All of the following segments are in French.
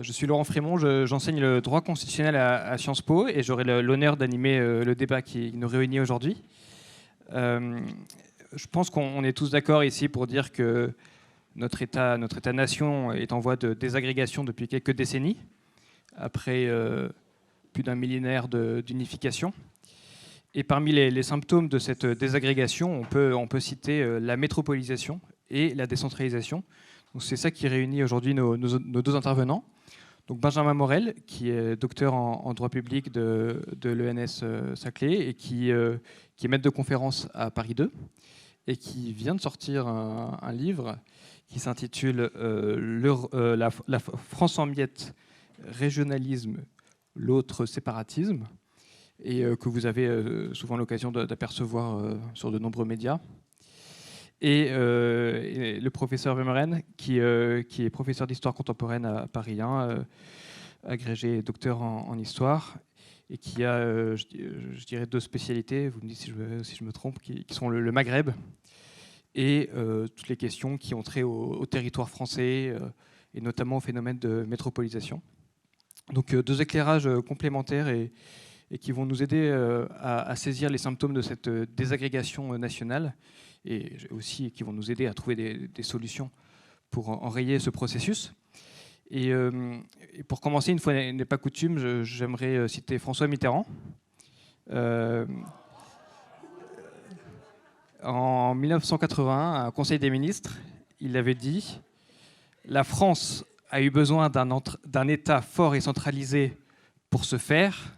Je suis Laurent Frémont, j'enseigne le droit constitutionnel à Sciences Po et j'aurai l'honneur d'animer le débat qui nous réunit aujourd'hui. Je pense qu'on est tous d'accord ici pour dire que notre État-nation est en voie de désagrégation depuis quelques décennies, après plus d'un millénaire d'unification. Et parmi les symptômes de cette désagrégation, on peut citer la métropolisation et la décentralisation. C'est ça qui réunit aujourd'hui nos deux intervenants. Donc Benjamin Morel, qui est docteur en droit public de l'ENS Saclay et qui est maître de conférence à Paris 2 et qui vient de sortir un livre qui s'intitule La France en miettes, régionalisme, l'autre séparatisme, et que vous avez souvent l'occasion d'apercevoir sur de nombreux médias. Et le professeur Vermeuren, qui est professeur d'histoire contemporaine à Paris 1, agrégé docteur en histoire, et qui a, je dirais, deux spécialités, vous me dites si je me trompe, qui sont le Maghreb et toutes les questions qui ont trait au territoire français, et notamment au phénomène de métropolisation. Donc deux éclairages complémentaires et qui vont nous aider à saisir les symptômes de cette désagrégation nationale, et aussi qui vont nous aider à trouver des solutions pour enrayer ce processus. Et pour commencer, une fois n'est pas coutume, j'aimerais citer François Mitterrand. En 1981, à un Conseil des ministres, il avait dit « La France a eu besoin d'un État fort et centralisé pour se faire.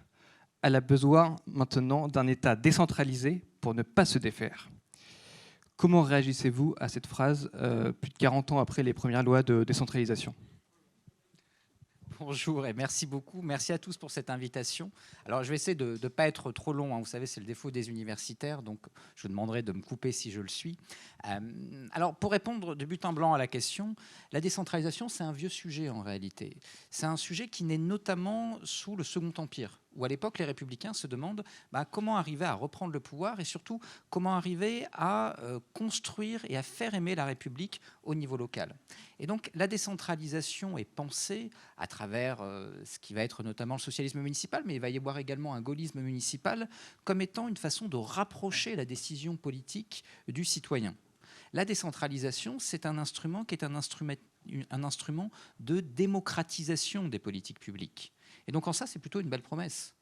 Elle a besoin maintenant d'un État décentralisé pour ne pas se défaire ». Comment réagissez-vous à cette phrase plus de 40 ans après les premières lois de décentralisation ? Bonjour et merci beaucoup. Merci à tous pour cette invitation. Alors, je vais essayer de ne pas être trop long. Vous savez, c'est le défaut des universitaires, donc je vous demanderai de me couper si je le suis. Alors, pour répondre de but en blanc à la question, la décentralisation, c'est un vieux sujet en réalité. C'est un sujet qui naît notamment sous le Second Empire, où à l'époque, les républicains se demandent comment arriver à reprendre le pouvoir et surtout comment arriver à construire et à faire aimer la République au niveau local. Et donc, la décentralisation est pensée à travers ce qui va être notamment le socialisme municipal, mais il va y avoir également un gaullisme municipal, comme étant une façon de rapprocher la décision politique du citoyen. La décentralisation, c'est un instrument qui est un instrument de démocratisation des politiques publiques. Et donc en ça, c'est plutôt une belle promesse.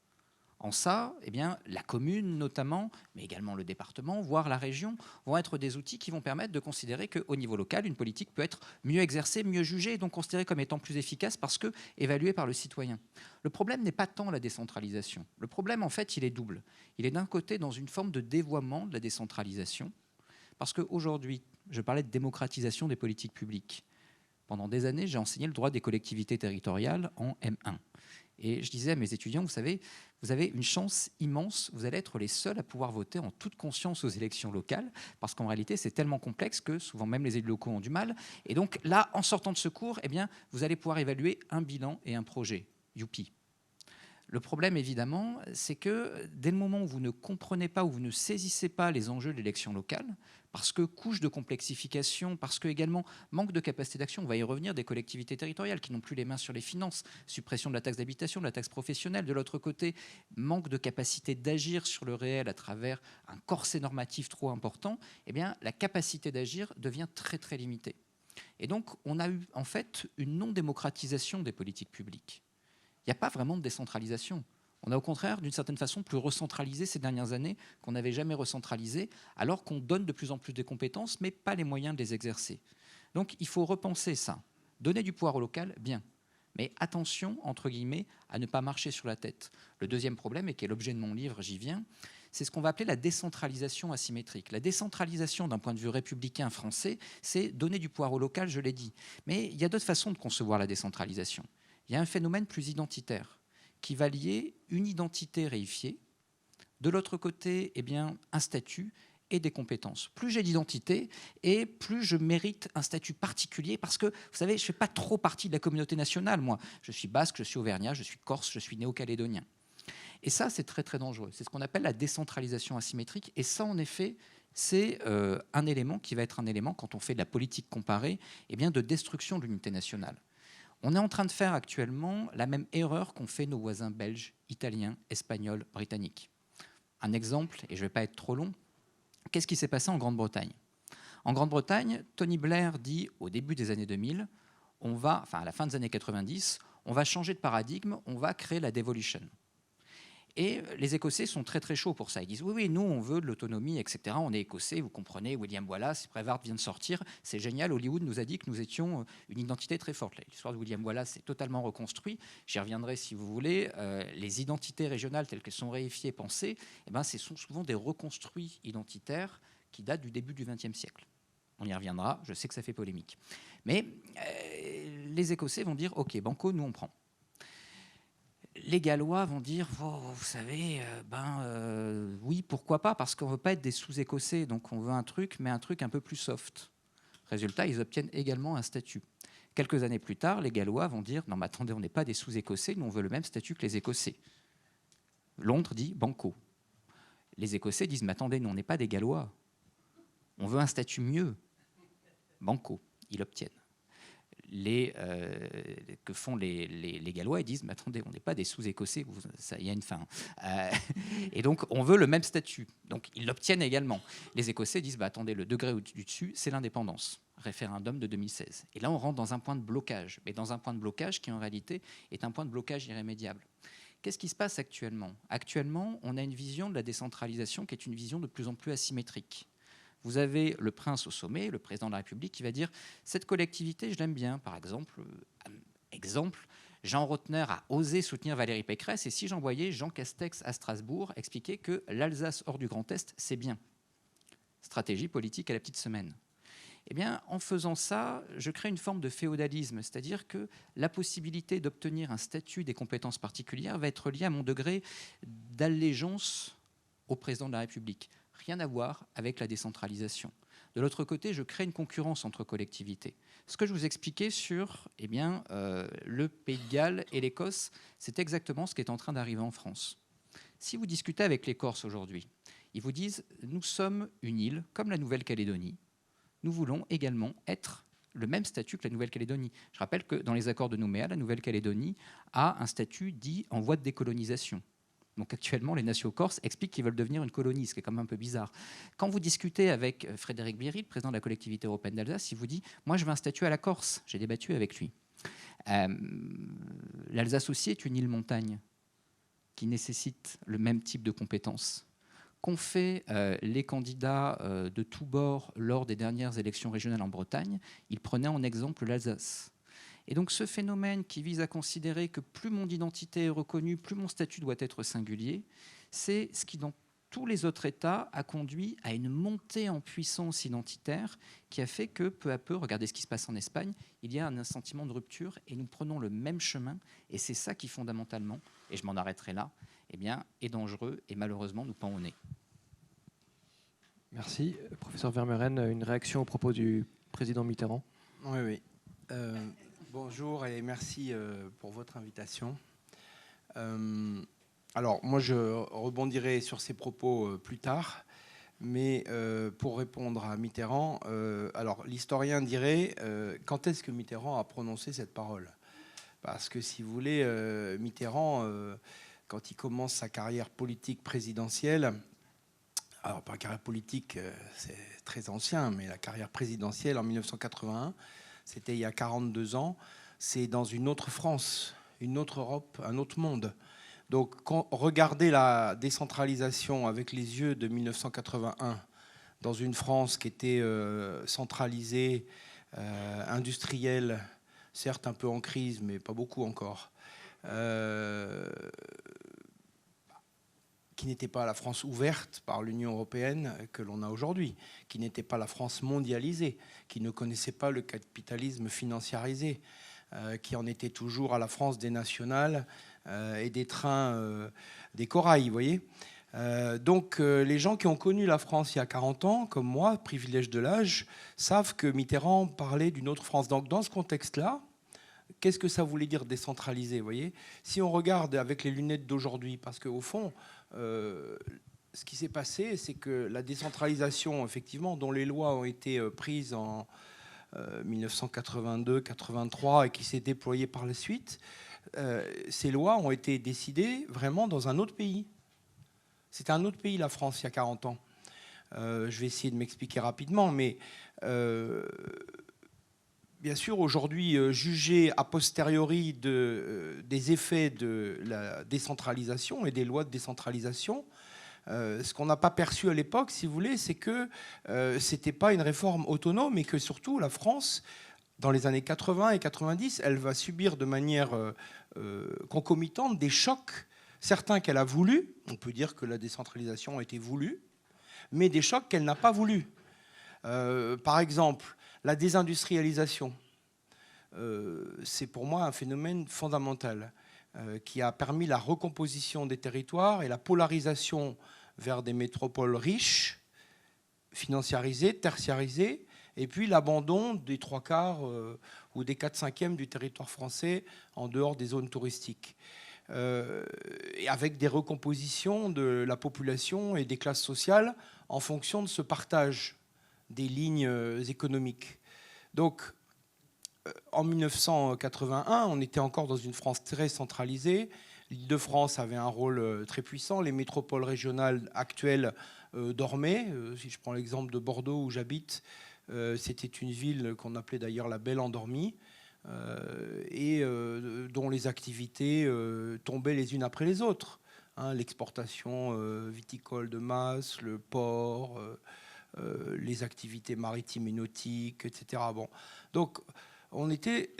En ça, eh bien, la commune notamment, mais également le département, voire la région, vont être des outils qui vont permettre de considérer qu'au niveau local, une politique peut être mieux exercée, mieux jugée, et donc considérée comme étant plus efficace parce que évaluée par le citoyen. Le problème n'est pas tant la décentralisation. Le problème, en fait, il est double. Il est d'un côté dans une forme de dévoiement de la décentralisation, parce qu'aujourd'hui, je parlais de démocratisation des politiques publiques. Pendant des années, j'ai enseigné le droit des collectivités territoriales en M1. Et je disais à mes étudiants, vous savez, vous avez une chance immense, vous allez être les seuls à pouvoir voter en toute conscience aux élections locales, parce qu'en réalité, c'est tellement complexe que souvent même les élus locaux ont du mal. Et donc là, en sortant de ce cours, eh bien, vous allez pouvoir évaluer un bilan et un projet. Youpi. Le problème, évidemment, c'est que dès le moment où vous ne comprenez pas, où vous ne saisissez pas les enjeux de l'élection locale, parce que couche de complexification, parce que également manque de capacité d'action, on va y revenir, des collectivités territoriales qui n'ont plus les mains sur les finances, suppression de la taxe d'habitation, de la taxe professionnelle, de l'autre côté, manque de capacité d'agir sur le réel à travers un corset normatif trop important, eh bien, la capacité d'agir devient très très limitée. Et donc, on a eu en fait une non-démocratisation des politiques publiques. Il n'y a pas vraiment de décentralisation. On a au contraire, d'une certaine façon, plus recentralisé ces dernières années qu'on n'avait jamais recentralisé, alors qu'on donne de plus en plus de compétences, mais pas les moyens de les exercer. Donc il faut repenser ça. Donner du pouvoir au local, bien. Mais attention, entre guillemets, à ne pas marcher sur la tête. Le deuxième problème, et qui est l'objet de mon livre, j'y viens, c'est ce qu'on va appeler la décentralisation asymétrique. La décentralisation d'un point de vue républicain français, c'est donner du pouvoir au local, je l'ai dit. Mais il y a d'autres façons de concevoir la décentralisation. Il y a un phénomène plus identitaire qui va lier une identité réifiée, de l'autre côté, eh bien, un statut et des compétences. Plus j'ai d'identité et plus je mérite un statut particulier parce que, vous savez, je ne fais pas trop partie de la communauté nationale, moi. Je suis basque, je suis auvergnat, je suis corse, je suis néo-calédonien. Et ça, c'est très, très dangereux. C'est ce qu'on appelle la décentralisation asymétrique. Et ça, en effet, c'est un élément qui va être un élément, quand on fait de la politique comparée, eh bien, de destruction de l'unité nationale. On est en train de faire actuellement la même erreur qu'ont fait nos voisins belges, italiens, espagnols, britanniques. Un exemple, et je ne vais pas être trop long, qu'est-ce qui s'est passé en Grande-Bretagne? En Grande-Bretagne, Tony Blair dit au début des années 2000, à la fin des années 90, on va changer de paradigme, on va créer la devolution. Et les Écossais sont très très chauds pour ça. Ils disent oui, nous on veut de l'autonomie, etc. On est Écossais, vous comprenez, William Wallace, Brevard vient de sortir, c'est génial, Hollywood nous a dit que nous étions une identité très forte. L'histoire de William Wallace est totalement reconstruit, j'y reviendrai si vous voulez. Les identités régionales telles qu'elles sont réifiées, pensées, ce sont souvent des reconstruits identitaires qui datent du début du XXe siècle. On y reviendra, je sais que ça fait polémique. Mais les Écossais vont dire ok, banco, nous on prend. Les Gallois vont dire vous savez, oui, pourquoi pas, parce qu'on ne veut pas être des sous-écossais, donc on veut un truc, mais un truc un peu plus soft. Résultat, ils obtiennent également un statut. Quelques années plus tard, les Gallois vont dire non, mais attendez, on n'est pas des sous-écossais, nous on veut le même statut que les Écossais. Londres dit banco. Les Écossais disent mais attendez, nous on n'est pas des Gallois, on veut un statut mieux. Banco, ils l'obtiennent. Que font les Gallois, ils disent mais attendez, on n'est pas des sous-écossais, il y a une fin. Et donc on veut le même statut, donc ils l'obtiennent également. Les Écossais disent attendez, le degré du dessus, c'est l'indépendance, référendum de 2016. Et là on rentre dans un point de blocage, mais dans un point de blocage qui en réalité est un point de blocage irrémédiable. Qu'est-ce qui se passe actuellement? Actuellement, on a une vision de la décentralisation qui est une vision de plus en plus asymétrique. Vous avez le prince au sommet, le président de la République, qui va dire « cette collectivité, je l'aime bien ». Par exemple, Jean Rotner a osé soutenir Valérie Pécresse, et si j'envoyais Jean Castex à Strasbourg expliquer que l'Alsace hors du Grand Est, c'est bien. Stratégie politique à la petite semaine. Eh bien, en faisant ça, je crée une forme de féodalisme, c'est-à-dire que la possibilité d'obtenir un statut des compétences particulières va être liée à mon degré d'allégeance au président de la République. Rien à voir avec la décentralisation. De l'autre côté, je crée une concurrence entre collectivités. Ce que je vous expliquais sur le Pays de Galles et l'Écosse, c'est exactement ce qui est en train d'arriver en France. Si vous discutez avec les Corses aujourd'hui, ils vous disent « nous sommes une île comme la Nouvelle-Calédonie, nous voulons également être le même statut que la Nouvelle-Calédonie ». Je rappelle que dans les accords de Nouméa, la Nouvelle-Calédonie a un statut dit en voie de décolonisation. Donc actuellement, les nations corses expliquent qu'ils veulent devenir une colonie, ce qui est quand même un peu bizarre. Quand vous discutez avec Frédéric Bierry, le président de la collectivité européenne d'Alsace, il vous dit « moi, je veux un statut à la Corse ». J'ai débattu avec lui. L'Alsace aussi est une île-montagne qui nécessite le même type de compétences. Qu'ont fait les candidats de tous bords lors des dernières élections régionales en Bretagne? Ils prenaient en exemple l'Alsace. Et donc ce phénomène qui vise à considérer que plus mon identité est reconnue, plus mon statut doit être singulier, c'est ce qui, dans tous les autres États, a conduit à une montée en puissance identitaire qui a fait que, peu à peu, regardez ce qui se passe en Espagne, il y a un sentiment de rupture et nous prenons le même chemin. Et c'est ça qui, fondamentalement, et je m'en arrêterai là, est dangereux et malheureusement nous pend au nez. Merci. Professeur Vermeuren, une réaction au propos du président Mitterrand? Oui. Bonjour et merci pour votre invitation. Alors, moi, je rebondirai sur ces propos plus tard, mais pour répondre à Mitterrand, alors l'historien dirait quand est-ce que Mitterrand a prononcé cette parole? Parce que, si vous voulez, Mitterrand, quand il commence sa carrière politique présidentielle, alors pas la carrière politique, c'est très ancien, mais la carrière présidentielle en 1981, c'était il y a 42 ans, c'est dans une autre France, une autre Europe, un autre monde. Donc, regardez la décentralisation avec les yeux de 1981, dans une France qui était centralisée, industrielle, certes un peu en crise, mais pas beaucoup encore, qui n'était pas la France ouverte par l'Union européenne que l'on a aujourd'hui, qui n'était pas la France mondialisée, qui ne connaissait pas le capitalisme financiarisé, qui en était toujours à la France des nationales et des trains des corails, vous voyez. Donc les gens qui ont connu la France il y a 40 ans, comme moi, privilège de l'âge, savent que Mitterrand parlait d'une autre France. Donc dans ce contexte-là, qu'est-ce que ça voulait dire décentraliser, vous voyez? Si on regarde avec les lunettes d'aujourd'hui, parce qu'au fond, ce qui s'est passé, c'est que la décentralisation, effectivement, dont les lois ont été prises 1982-83 et qui s'est déployé par la suite, ces lois ont été décidées vraiment dans un autre pays. C'était un autre pays, la France, il y a 40 ans. Je vais essayer de m'expliquer rapidement, mais bien sûr, aujourd'hui, juger a posteriori des effets de la décentralisation et des lois de décentralisation, ce qu'on n'a pas perçu à l'époque, si vous voulez, c'est que ce n'était pas une réforme autonome et que surtout la France, dans les années 80 et 90, elle va subir de manière concomitante des chocs, certains qu'elle a voulu, on peut dire que la décentralisation a été voulue, mais des chocs qu'elle n'a pas voulu. Par exemple, la désindustrialisation, c'est pour moi un phénomène fondamental qui a permis la recomposition des territoires et la polarisation vers des métropoles riches, financiarisées, tertiarisées, et puis l'abandon des 3/4 ou des 4/5 du territoire français en dehors des zones touristiques. Et avec des recompositions de la population et des classes sociales en fonction de ce partage des lignes économiques. Donc, en 1981, on était encore dans une France très centralisée. L'Île-de-France avait un rôle très puissant. Les métropoles régionales actuelles dormaient. Si je prends l'exemple de Bordeaux où j'habite, c'était une ville qu'on appelait d'ailleurs la Belle Endormie, et dont les activités tombaient les unes après les autres. L'exportation viticole de masse, le port, les activités maritimes et nautiques, etc. Bon. Donc, on était...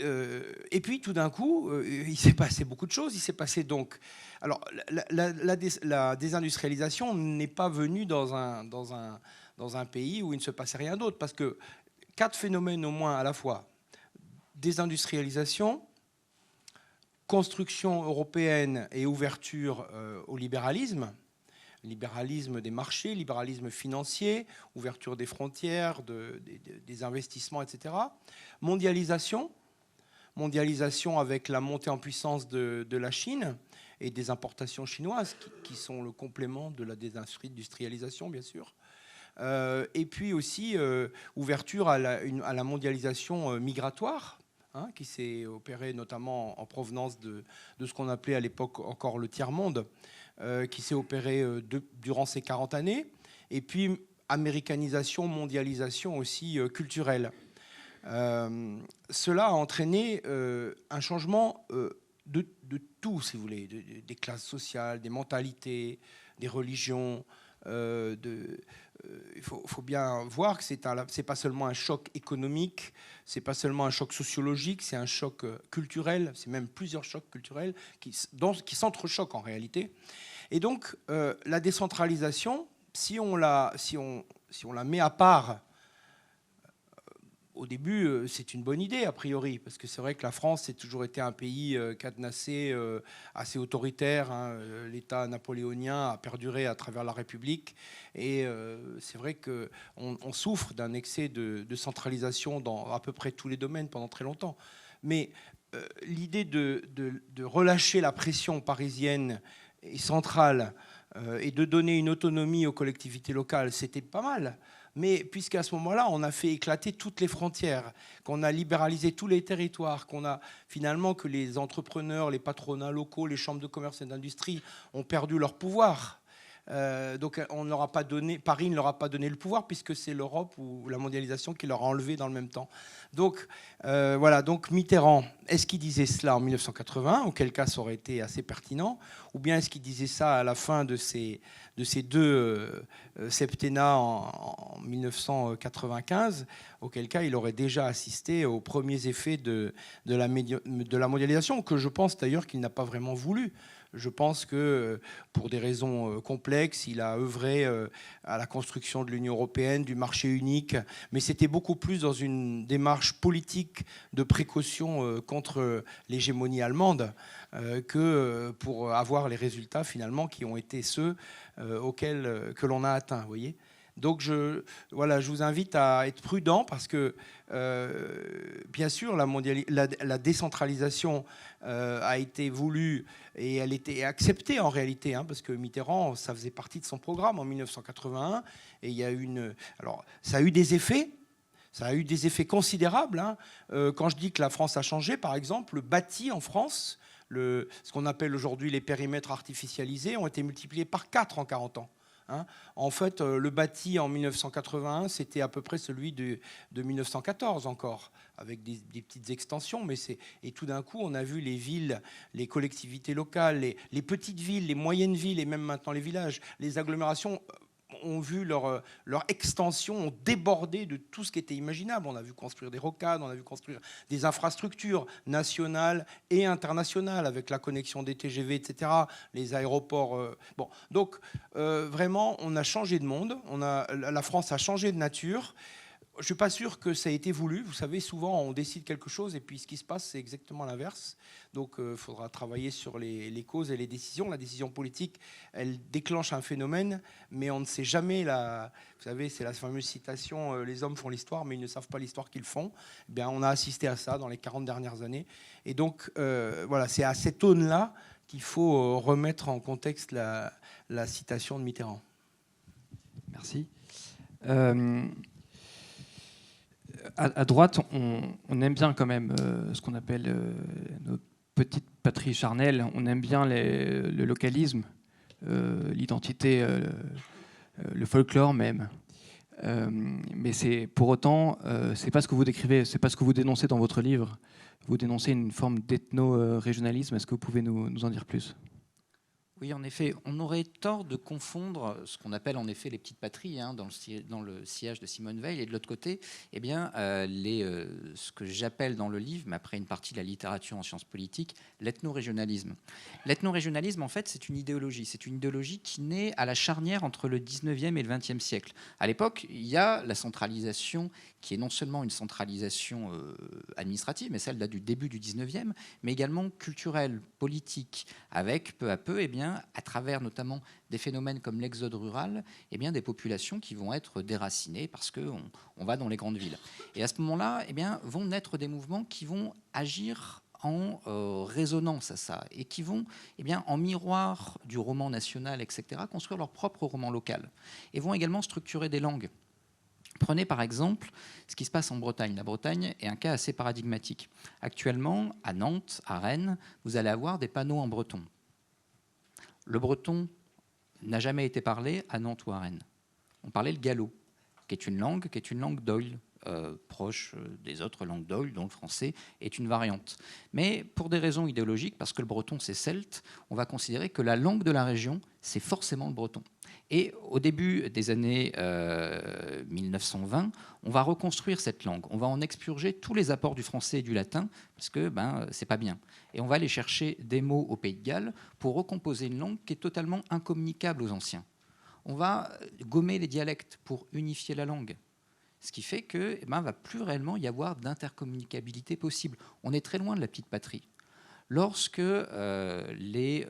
et puis, tout d'un coup, il s'est passé beaucoup de choses. Il s'est passé donc... Alors, la désindustrialisation n'est pas venue dans un pays où il ne se passait rien d'autre, parce que 4 phénomènes au moins à la fois. Désindustrialisation, construction européenne et ouverture au libéralisme des marchés, libéralisme financier, ouverture des frontières, des investissements, etc. Mondialisation avec la montée en puissance de la Chine et des importations chinoises qui sont le complément de la désindustrialisation, bien sûr. Et puis aussi ouverture à la mondialisation migratoire, qui s'est opérée notamment en provenance de ce qu'on appelait à l'époque encore le tiers-monde, qui s'est opérée durant ces 40 années, et puis américanisation, mondialisation aussi culturelle. Cela a entraîné un changement de tout, si vous voulez, des classes sociales, des mentalités, des religions. Il faut bien voir que c'est pas seulement un choc économique, c'est pas seulement un choc sociologique, c'est un choc culturel, c'est même plusieurs chocs culturels qui s'entrechoquent en réalité. Et donc la décentralisation, si on la met à part, au début, c'est une bonne idée, a priori, parce que c'est vrai que la France, c'est toujours été un pays cadenassé, assez autoritaire. L'État napoléonien a perduré à travers la République. Et c'est vrai qu'on souffre d'un excès de centralisation dans à peu près tous les domaines pendant très longtemps. Mais l'idée de relâcher la pression parisienne et centrale et de donner une autonomie aux collectivités locales, c'était pas mal. Mais puisqu'à ce moment-là, on a fait éclater toutes les frontières, qu'on a libéralisé tous les territoires, qu'on a finalement que les entrepreneurs, les patronats locaux, les chambres de commerce et d'industrie ont perdu leur pouvoir. Donc on ne leur a pas donné, Paris ne leur a pas donné le pouvoir puisque c'est l'Europe ou la mondialisation qui leur a enlevé dans le même temps. Donc voilà, donc Mitterrand, est-ce qu'il disait cela en 1980, auquel cas ça aurait été assez pertinent, ou bien est-ce qu'il disait ça à la fin de ces 2 septennats en 1995, auquel cas il aurait déjà assisté aux premiers effets de la mondialisation, que je pense d'ailleurs qu'il n'a pas vraiment voulu. Je pense que pour des raisons complexes, il a œuvré à la construction de l'Union européenne, du marché unique, mais c'était beaucoup plus dans une démarche politique de précaution contre l'hégémonie allemande que pour avoir les résultats finalement qui ont été ceux que l'on a atteints, vous voyez. Donc je vous invite à être prudent parce que, bien sûr, la décentralisation a été voulue et elle était acceptée en réalité, parce que Mitterrand, ça faisait partie de son programme en 1981. Et il y a alors, ça a eu des effets. Ça a eu des effets considérables. Hein. Quand je dis que la France a changé, par exemple, le bâti en France, ce qu'on appelle aujourd'hui les périmètres artificialisés, ont été multipliés par 4 en 40 ans. Hein. En fait, le bâti en 1981, c'était à peu près celui de 1914 encore, avec des petites extensions. Et tout d'un coup, on a vu les villes, les collectivités locales, les petites villes, les moyennes villes et même maintenant les villages, les agglomérations ont vu leur extension, ont débordé de tout ce qui était imaginable. On a vu construire des rocades, on a vu construire des infrastructures nationales et internationales avec la connexion des TGV, etc., les aéroports. Bon. Donc, vraiment, on a changé de monde, la France a changé de nature. Je ne suis pas sûr que ça ait été voulu. Vous savez, souvent, on décide quelque chose et puis ce qui se passe, c'est exactement l'inverse. Donc, il faudra travailler sur les causes et les décisions. La décision politique, elle déclenche un phénomène, mais on ne sait jamais. Vous savez, c'est la fameuse citation « Les hommes font l'histoire, mais ils ne savent pas l'histoire qu'ils font ». Eh bien, on a assisté à ça dans les 40 dernières années. Et donc, voilà, c'est à cette aune-là qu'il faut remettre en contexte la citation de Mitterrand. Merci. À droite, on aime bien quand même ce qu'on appelle nos petites patries charnelles. On aime bien le localisme, l'identité, le folklore même. Mais pour autant, c'est pas ce que vous décrivez, c'est pas ce que vous dénoncez dans votre livre. Vous dénoncez une forme d'ethno-régionalisme. Est-ce que vous pouvez nous en dire plus ? Oui, en effet, on aurait tort de confondre ce qu'on appelle en effet les petites patries, hein, dans le sillage de Simone Veil, et de l'autre côté, eh bien, ce que j'appelle dans le livre, mais après une partie de la littérature en sciences politiques, l'ethno-régionalisme. L'ethno-régionalisme, en fait, c'est une idéologie. C'est une idéologie qui naît à la charnière entre le 19e et le 20e siècle. À l'époque, il y a la centralisation qui est non seulement une centralisation administrative, mais celle date du début du 19e, mais également culturelle, politique, avec peu à peu, eh bien, à travers notamment des phénomènes comme l'exode rural, eh bien, des populations qui vont être déracinées parce qu'on va dans les grandes villes. Et à ce moment-là, eh bien, vont naître des mouvements qui vont agir en résonance à ça et qui vont, eh bien, en miroir du roman national, etc., construire leur propre roman local et vont également structurer des langues. Prenez par exemple ce qui se passe en Bretagne. La Bretagne est un cas assez paradigmatique. Actuellement, à Nantes, à Rennes, vous allez avoir des panneaux en breton. Le breton n'a jamais été parlé à Nantes ou à Rennes. On parlait le gallo, qui est une langue d'oïl, proche des autres langues d'oïl, dont le français est une variante. Mais pour des raisons idéologiques, parce que le breton c'est celte, on va considérer que la langue de la région, c'est forcément le breton. Et au début des années 1920, on va reconstruire cette langue. On va en expurger tous les apports du français et du latin, parce que c'est pas bien. Et on va aller chercher des mots au Pays de Galles pour recomposer une langue qui est totalement incommunicable aux anciens. On va gommer les dialectes pour unifier la langue. Ce qui fait qu'il ne va plus réellement y avoir d'intercommunicabilité possible. On est très loin de la petite patrie. Lorsque les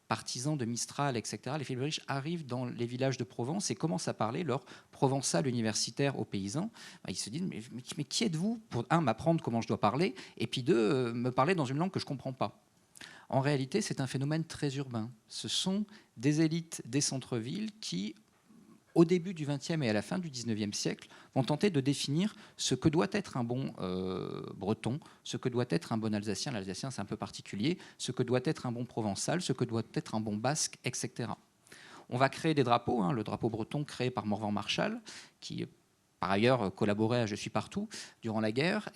partisans de Mistral, etc., les Philippe arrivent dans les villages de Provence et commencent à parler leur provençal universitaire aux paysans, ils se disent mais qui êtes-vous pour, un, m'apprendre comment je dois parler, et puis deux, me parler dans une langue que je ne comprends pas. En réalité, c'est un phénomène très urbain. Ce sont des élites des centres-villes qui, au début du XXe et à la fin du XIXe siècle, vont tenter de définir ce que doit être un bon breton, ce que doit être un bon alsacien, l'alsacien c'est un peu particulier, ce que doit être un bon provençal, ce que doit être un bon basque, etc. On va créer des drapeaux, le drapeau breton créé par Morvan Marshall, qui par ailleurs collaborait à Je suis partout durant la guerre,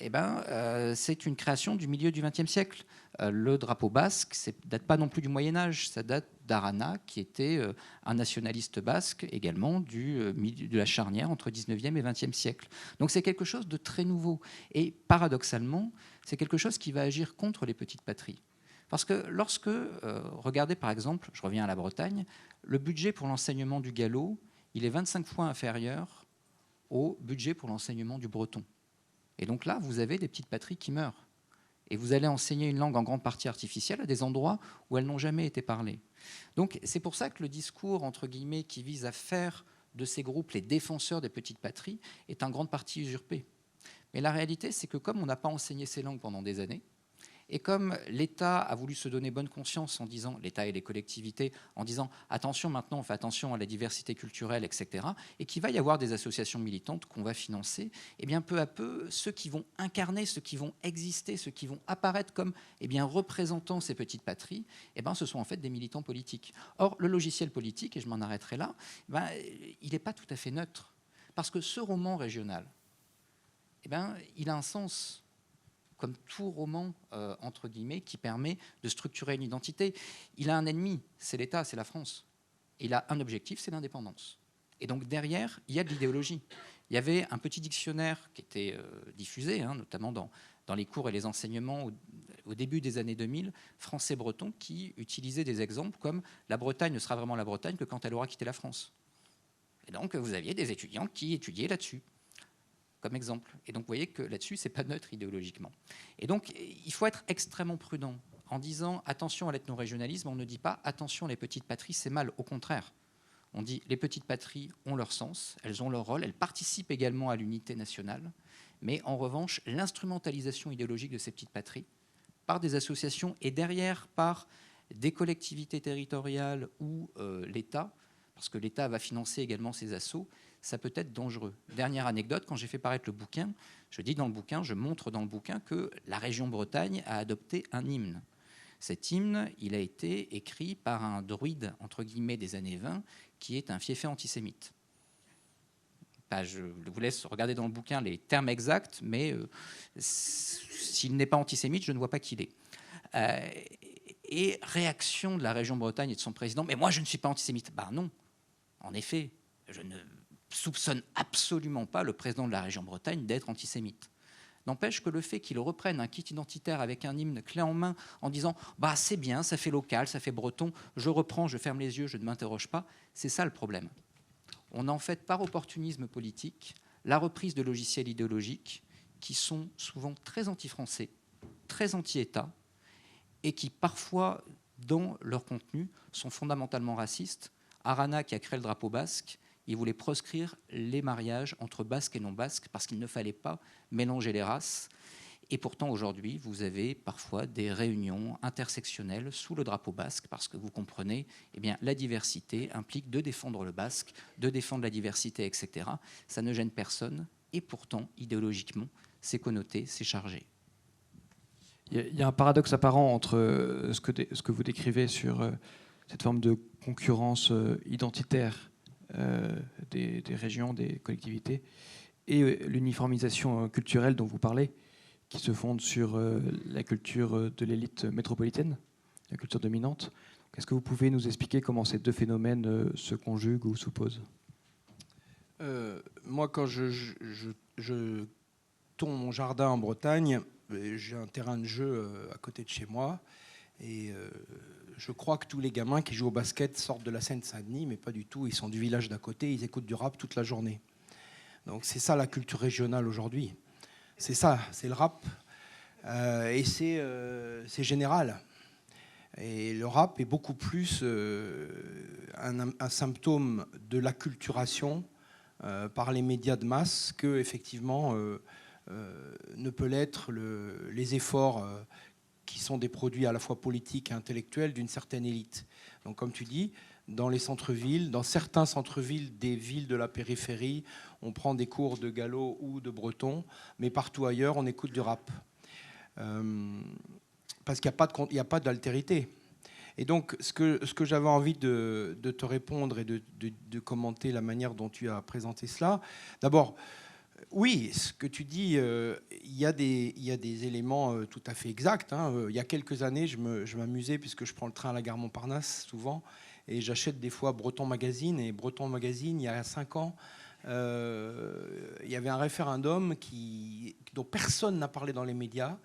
c'est une création du milieu du XXe siècle. Le drapeau basque, ça ne date pas non plus du Moyen-Âge, ça date d'Arana, qui était un nationaliste basque également de la charnière entre 19e et 20e siècle. Donc c'est quelque chose de très nouveau. Et paradoxalement, c'est quelque chose qui va agir contre les petites patries. Parce que lorsque, regardez par exemple, je reviens à la Bretagne, le budget pour l'enseignement du gallo, il est 25 fois inférieur au budget pour l'enseignement du breton. Et donc là, vous avez des petites patries qui meurent. Et vous allez enseigner une langue en grande partie artificielle à des endroits où elles n'ont jamais été parlées. Donc c'est pour ça que le discours, entre guillemets, qui vise à faire de ces groupes les défenseurs des petites patries est en grande partie usurpé. Mais la réalité, c'est que comme on n'a pas enseigné ces langues pendant des années, Et comme l'État a voulu se donner bonne conscience en disant, l'État et les collectivités, en disant attention maintenant, on fait attention à la diversité culturelle, etc., et qu'il va y avoir des associations militantes qu'on va financer, et bien peu à peu, ceux qui vont incarner, ceux qui vont exister, ceux qui vont apparaître comme représentant ces petites patries, ce sont en fait des militants politiques. Or, le logiciel politique, et je m'en arrêterai là, il n'est pas tout à fait neutre. Parce que ce roman régional, il a un sens, comme tout roman, entre guillemets, qui permet de structurer une identité. Il a un ennemi, c'est l'État, c'est la France. Il a un objectif, c'est l'indépendance. Et donc derrière, il y a de l'idéologie. Il y avait un petit dictionnaire qui était diffusé, notamment dans les cours et les enseignements au début des années 2000, français-breton, qui utilisait des exemples comme « la Bretagne ne sera vraiment la Bretagne que quand elle aura quitté la France ». Et donc vous aviez des étudiants qui étudiaient là-dessus, comme exemple. Et donc vous voyez que là-dessus, ce n'est pas neutre idéologiquement. Et donc il faut être extrêmement prudent. En disant « attention à l'ethno-régionalisme », on ne dit pas « attention, les petites patries, c'est mal ». Au contraire. On dit les petites patries ont leur sens, elles ont leur rôle, elles participent également à l'unité nationale, mais en revanche, l'instrumentalisation idéologique de ces petites patries, par des associations et derrière par des collectivités territoriales ou l'État, parce que l'État va financer également ces assos, ça peut être dangereux. Dernière anecdote, quand j'ai fait paraître le bouquin, je montre dans le bouquin que la région Bretagne a adopté un hymne. Cet hymne, il a été écrit par un druide, entre guillemets, des années 20, qui est un fiefé antisémite. Je vous laisse regarder dans le bouquin les termes exacts, mais s'il n'est pas antisémite, je ne vois pas qui l'est. Et réaction de la région Bretagne et de son président, mais moi je ne suis pas antisémite. Non, en effet, je ne soupçonne absolument pas le président de la région Bretagne d'être antisémite. N'empêche que le fait qu'il reprenne un kit identitaire avec un hymne clé en main en disant « c'est bien, ça fait local, ça fait breton, je reprends, je ferme les yeux, je ne m'interroge pas », c'est ça le problème. On a en fait, par opportunisme politique, la reprise de logiciels idéologiques qui sont souvent très anti-français, très anti-État, et qui parfois, dans leur contenu, sont fondamentalement racistes. Arana, qui a créé le drapeau basque, il voulait proscrire les mariages entre basques et non-basques parce qu'il ne fallait pas mélanger les races. Et pourtant, aujourd'hui, vous avez parfois des réunions intersectionnelles sous le drapeau basque parce que vous comprenez, la diversité implique de défendre le basque, de défendre la diversité, etc. Ça ne gêne personne et pourtant, idéologiquement, c'est connoté, c'est chargé. Il y a un paradoxe apparent entre ce que vous décrivez sur cette forme de concurrence identitaire des régions, des collectivités, et l'uniformisation culturelle dont vous parlez, qui se fonde sur la culture de l'élite métropolitaine, la culture dominante. Est-ce que vous pouvez nous expliquer comment ces deux phénomènes se conjuguent ou s'opposent ? Moi, quand je tourne mon jardin en Bretagne, j'ai un terrain de jeu à côté de chez moi, et je crois que tous les gamins qui jouent au basket sortent de la Seine-Saint-Denis, mais pas du tout, ils sont du village d'à côté, ils écoutent du rap toute la journée. Donc c'est ça la culture régionale aujourd'hui. C'est ça, c'est le rap, et c'est général. Et le rap est beaucoup plus un symptôme de l'acculturation par les médias de masse que, effectivement, ne peut l'être les efforts qui sont des produits à la fois politiques et intellectuels d'une certaine élite. Donc, comme tu dis, dans les centres-villes, dans certains centres-villes des villes de la périphérie, on prend des cours de gallo ou de breton, mais partout ailleurs, on écoute du rap. Parce qu'il n'y a pas d'altérité. Et donc, ce que j'avais envie de te répondre et de commenter la manière dont tu as présenté cela, d'abord, oui, ce que tu dis, il y a des éléments tout à fait exacts. Il y a quelques années, je m'amusais, puisque je prends le train à la gare Montparnasse souvent, et j'achète des fois Breton Magazine. Et Breton Magazine, il y a 5 ans, il y avait un référendum dont personne n'a parlé dans les médias.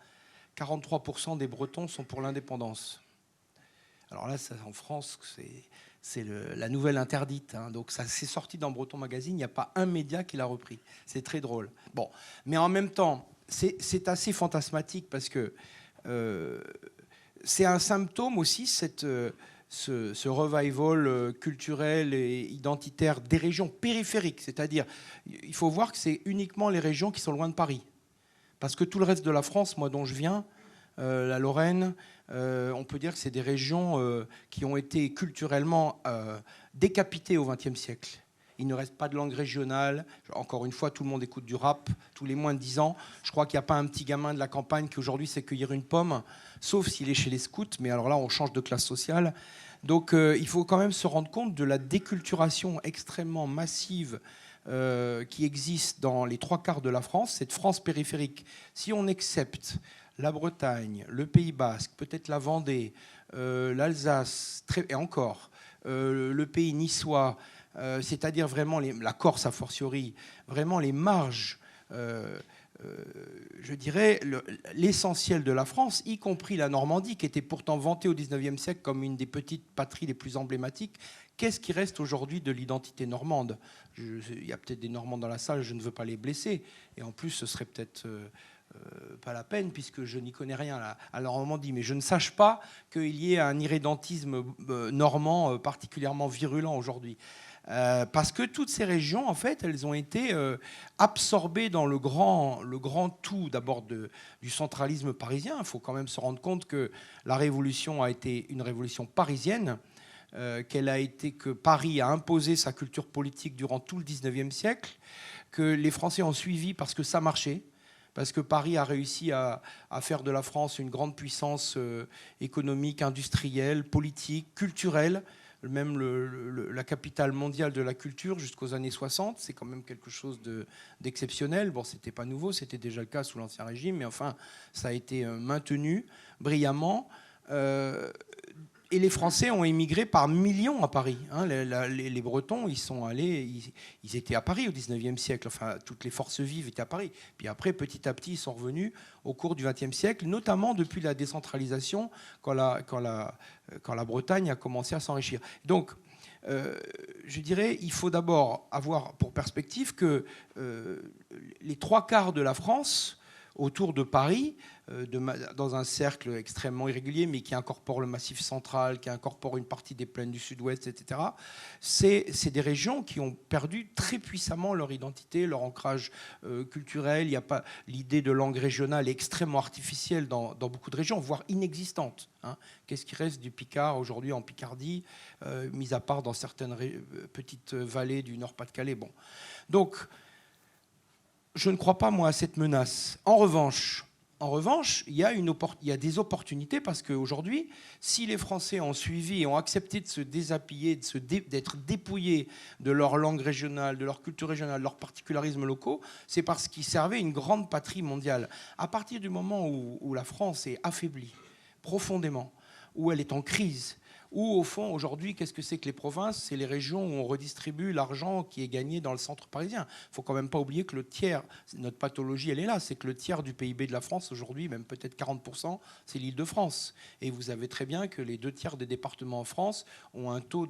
43% des Bretons sont pour l'indépendance. Alors là, ça, en France, c'est la nouvelle interdite. Donc ça s'est sorti dans Breton Magazine, il n'y a pas un média qui l'a repris. C'est très drôle. Bon, mais en même temps, c'est assez fantasmatique parce que c'est un symptôme aussi, ce revival culturel et identitaire des régions périphériques. C'est-à-dire, il faut voir que c'est uniquement les régions qui sont loin de Paris. Parce que tout le reste de la France, moi dont je viens, la Lorraine. On peut dire que c'est des régions qui ont été culturellement décapitées au XXe siècle. Il ne reste pas de langue régionale. Encore une fois, tout le monde écoute du rap, tous les moins de 10 ans. Je crois qu'il n'y a pas un petit gamin de la campagne qui aujourd'hui sait cueillir une pomme, sauf s'il est chez les scouts, mais alors là, on change de classe sociale. Donc il faut quand même se rendre compte de la déculturation extrêmement massive qui existe dans les 3/4 de la France, cette France périphérique. Si on accepte la Bretagne, le Pays Basque, peut-être la Vendée, l'Alsace, et encore, le pays niçois, c'est-à-dire vraiment la Corse a fortiori, vraiment les marges, je dirais l'essentiel de la France, y compris la Normandie, qui était pourtant vantée au XIXe siècle comme une des petites patries les plus emblématiques. Qu'est-ce qui reste aujourd'hui de l'identité normande ? Il y a peut-être des Normands dans la salle, je ne veux pas les blesser. Et en plus, ce serait peut-être pas la peine, puisque je n'y connais rien à la Normandie. Mais je ne sache pas qu'il y ait un irrédentisme normand particulièrement virulent aujourd'hui. Parce que toutes ces régions, en fait, elles ont été absorbées dans le grand tout, d'abord du centralisme parisien. Il faut quand même se rendre compte que la Révolution a été une révolution parisienne, que Paris a imposé sa culture politique durant tout le XIXe siècle, que les Français ont suivi parce que ça marchait, parce que Paris a réussi à faire de la France une grande puissance économique, industrielle, politique, culturelle, même la capitale mondiale de la culture jusqu'aux années 60. C'est quand même quelque chose d'exceptionnel. Bon, c'était pas nouveau, c'était déjà le cas sous l'Ancien Régime, mais enfin, ça a été maintenu brillamment. Et les Français ont émigré par millions à Paris. Les Bretons, ils sont allés, ils étaient à Paris au XIXe siècle. Enfin, toutes les forces vives étaient à Paris. Puis après, petit à petit, ils sont revenus au cours du XXe siècle, notamment depuis la décentralisation, quand la Bretagne a commencé à s'enrichir. Donc, je dirais, il faut d'abord avoir pour perspective que les 3/4 de la France, autour de Paris, dans un cercle extrêmement irrégulier, mais qui incorpore le Massif central, qui incorpore une partie des plaines du sud-ouest, etc. C'est des régions qui ont perdu très puissamment leur identité, leur ancrage culturel. Il n'y a pas l'idée de langue régionale est extrêmement artificielle dans beaucoup de régions, voire inexistante. Qu'est-ce qui reste du Picard aujourd'hui en Picardie, mis à part dans certaines petites vallées du Nord-Pas-de-Calais. Bon. Donc, je ne crois pas, moi, à cette menace. En revanche, il y a des opportunités parce qu'aujourd'hui, si les Français ont suivi et ont accepté de se déshabiller, d'être dépouillés de leur langue régionale, de leur culture régionale, de leurs particularismes locaux, c'est parce qu'ils servaient une grande patrie mondiale. À partir du moment où la France est affaiblie profondément, où elle est en crise, où, au fond, aujourd'hui, qu'est-ce que c'est que les provinces ? C'est les régions où on redistribue l'argent qui est gagné dans le centre parisien. Il ne faut quand même pas oublier que le tiers, notre pathologie, elle est là, c'est que le tiers du PIB de la France, aujourd'hui, même peut-être 40%, c'est l'Île-de-France. Et vous savez très bien que les 2/3 des départements en France ont un taux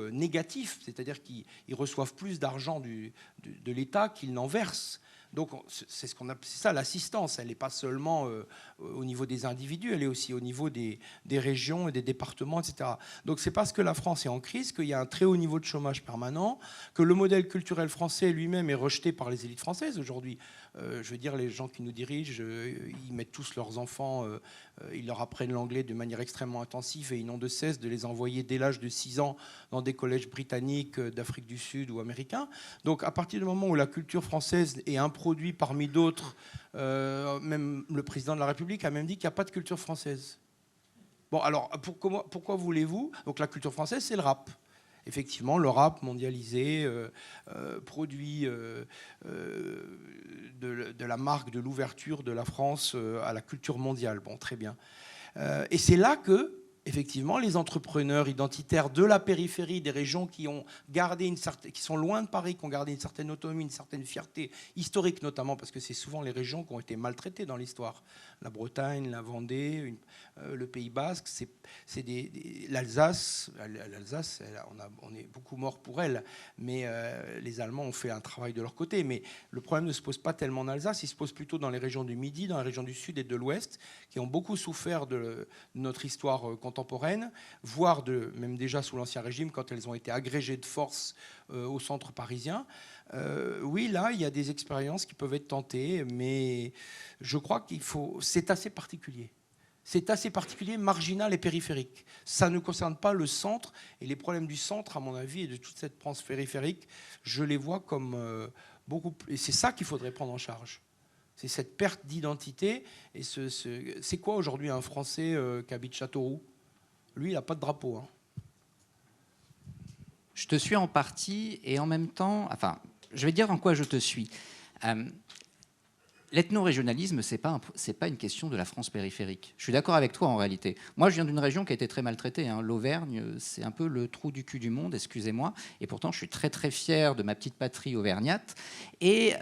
négatif, c'est-à-dire qu'ils reçoivent plus d'argent de l'État qu'ils n'en versent. Donc c'est ça l'assistance, elle n'est pas seulement au niveau des individus, elle est aussi au niveau des régions et des départements, etc. Donc c'est parce que la France est en crise qu'il y a un très haut niveau de chômage permanent, que le modèle culturel français lui-même est rejeté par les élites françaises aujourd'hui. Je veux dire, les gens qui nous dirigent, ils mettent tous leurs enfants, ils leur apprennent l'anglais de manière extrêmement intensive et ils n'ont de cesse de les envoyer dès l'âge de 6 ans dans des collèges britanniques, d'Afrique du Sud ou américains. Donc à partir du moment où la culture française est un produit parmi d'autres, même le président de la République a même dit qu'il n'y a pas de culture française. Bon, alors pourquoi voulez-vous ? Donc la culture française, c'est le rap. Effectivement, le rap mondialisé, produit de la marque de l'ouverture de la France à la culture mondiale. Bon, très bien. Et c'est là que, effectivement, les entrepreneurs identitaires de la périphérie, des régions qui sont loin de Paris, qui ont gardé une certaine autonomie, une certaine fierté historique notamment, parce que c'est souvent les régions qui ont été maltraitées dans l'histoire. La Bretagne, la Vendée, le Pays Basque, l'Alsace. L'Alsace, on est beaucoup mort pour elle, mais les Allemands ont fait un travail de leur côté. Mais le problème ne se pose pas tellement en Alsace, il se pose plutôt dans les régions du Midi, dans les régions du Sud et de l'Ouest, qui ont beaucoup souffert de notre histoire contemporaine, voire même déjà sous l'Ancien Régime, quand elles ont été agrégées de force au centre parisien. Oui, là, il y a des expériences qui peuvent être tentées, mais je crois c'est assez particulier. C'est assez particulier, marginal et périphérique. Ça ne concerne pas le centre, et les problèmes du centre, à mon avis, et de toute cette France périphérique, je les vois comme beaucoup plus... Et c'est ça qu'il faudrait prendre en charge. C'est cette perte d'identité. Et c'est quoi aujourd'hui un Français qui habite Châteauroux? Lui, il n'a pas de drapeau. Hein. Je te suis en partie et en même temps... Enfin, je vais dire en quoi je te suis. L'ethno-régionalisme, ce n'est pas une question de la France périphérique. Je suis d'accord avec toi en réalité. Moi, je viens d'une région qui a été très maltraitée. Hein. L'Auvergne, c'est un peu le trou du cul du monde, excusez-moi. Et pourtant, je suis très très fier de ma petite patrie auvergnate. Et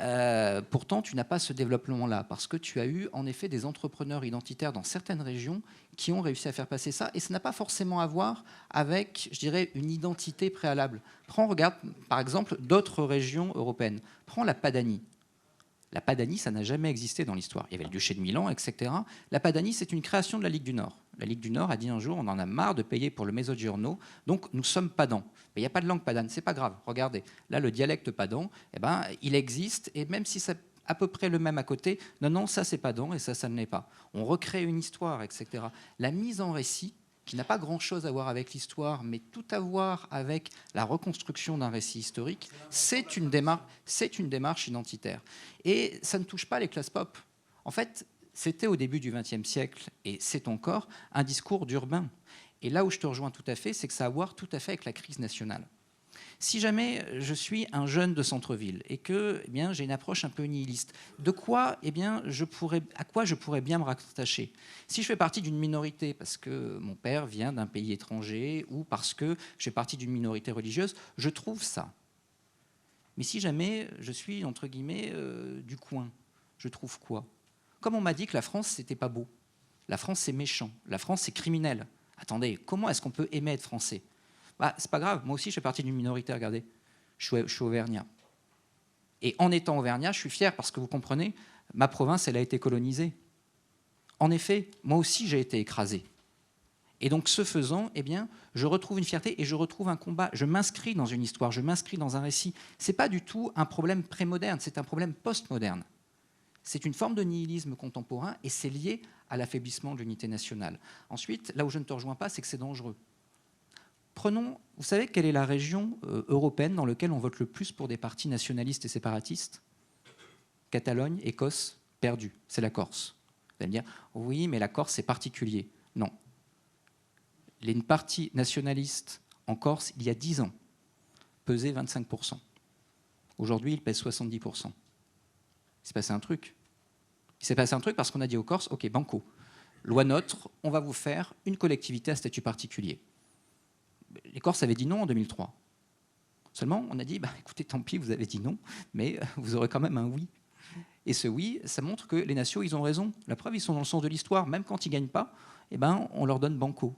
pourtant, tu n'as pas ce développement-là, parce que tu as eu en effet des entrepreneurs identitaires dans certaines régions qui ont réussi à faire passer ça. Et ça n'a pas forcément à voir avec, je dirais, une identité préalable. Regarde, par exemple, d'autres régions européennes. Prends la Padanie. La Padanie, ça n'a jamais existé dans l'histoire. Il y avait le duché de Milan, etc. La Padanie, c'est une création de la Ligue du Nord. La Ligue du Nord a dit un jour, on en a marre de payer pour le Mezzogiorno, donc nous sommes padans. Mais il n'y a pas de langue padane, c'est pas grave. Regardez, là, le dialecte padan, eh ben, il existe, et même si c'est à peu près le même à côté, non, ça c'est padan, et ça ne l'est pas. On recrée une histoire, etc. La mise en récit, qui n'a pas grand-chose à voir avec l'histoire, mais tout à voir avec la reconstruction d'un récit historique, c'est une démarche identitaire. Et ça ne touche pas les classes pop. En fait, c'était au début du XXe siècle, et c'est encore un discours d'urbain. Et là où je te rejoins tout à fait, c'est que ça a à voir tout à fait avec la crise nationale. Si jamais je suis un jeune de centre-ville et que j'ai une approche un peu nihiliste, à quoi je pourrais bien me rattacher? Si je fais partie d'une minorité parce que mon père vient d'un pays étranger ou parce que je fais partie d'une minorité religieuse, je trouve ça. Mais si jamais je suis, entre guillemets, du coin, je trouve quoi? Comme on m'a dit que la France, c'était pas beau. La France, c'est méchant. La France, c'est criminel. Attendez, comment est-ce qu'on peut aimer être français? C'est pas grave, moi aussi je fais partie d'une minorité, regardez, je suis auvergnat. Et en étant auvergnat, je suis fier parce que vous comprenez, ma province, elle a été colonisée. En effet, moi aussi j'ai été écrasé. Et donc ce faisant, je retrouve une fierté et je retrouve un combat, je m'inscris dans une histoire, je m'inscris dans un récit. Ce n'est pas du tout un problème prémoderne, c'est un problème postmoderne. C'est une forme de nihilisme contemporain et c'est lié à l'affaiblissement de l'unité nationale. Ensuite, là où je ne te rejoins pas, c'est que c'est dangereux. Prenons, vous savez quelle est la région européenne dans laquelle on vote le plus pour des partis nationalistes et séparatistes? Catalogne, Écosse, perdu, c'est la Corse. Vous allez me dire, oui, mais la Corse, c'est particulier. Non. Les partis nationalistes en Corse, il y a 10 ans, pesaient 25%. Aujourd'hui, ils pèsent 70%. Il s'est passé un truc. Il s'est passé un truc parce qu'on a dit aux Corses, OK, banco, loi NOTRe, on va vous faire une collectivité à statut particulier. Les Corses avaient dit non en 2003. Seulement, on a dit, écoutez, tant pis, vous avez dit non, mais vous aurez quand même un oui. Et ce oui, ça montre que les nations, ils ont raison. La preuve, ils sont dans le sens de l'histoire. Même quand ils ne gagnent pas, on leur donne banco.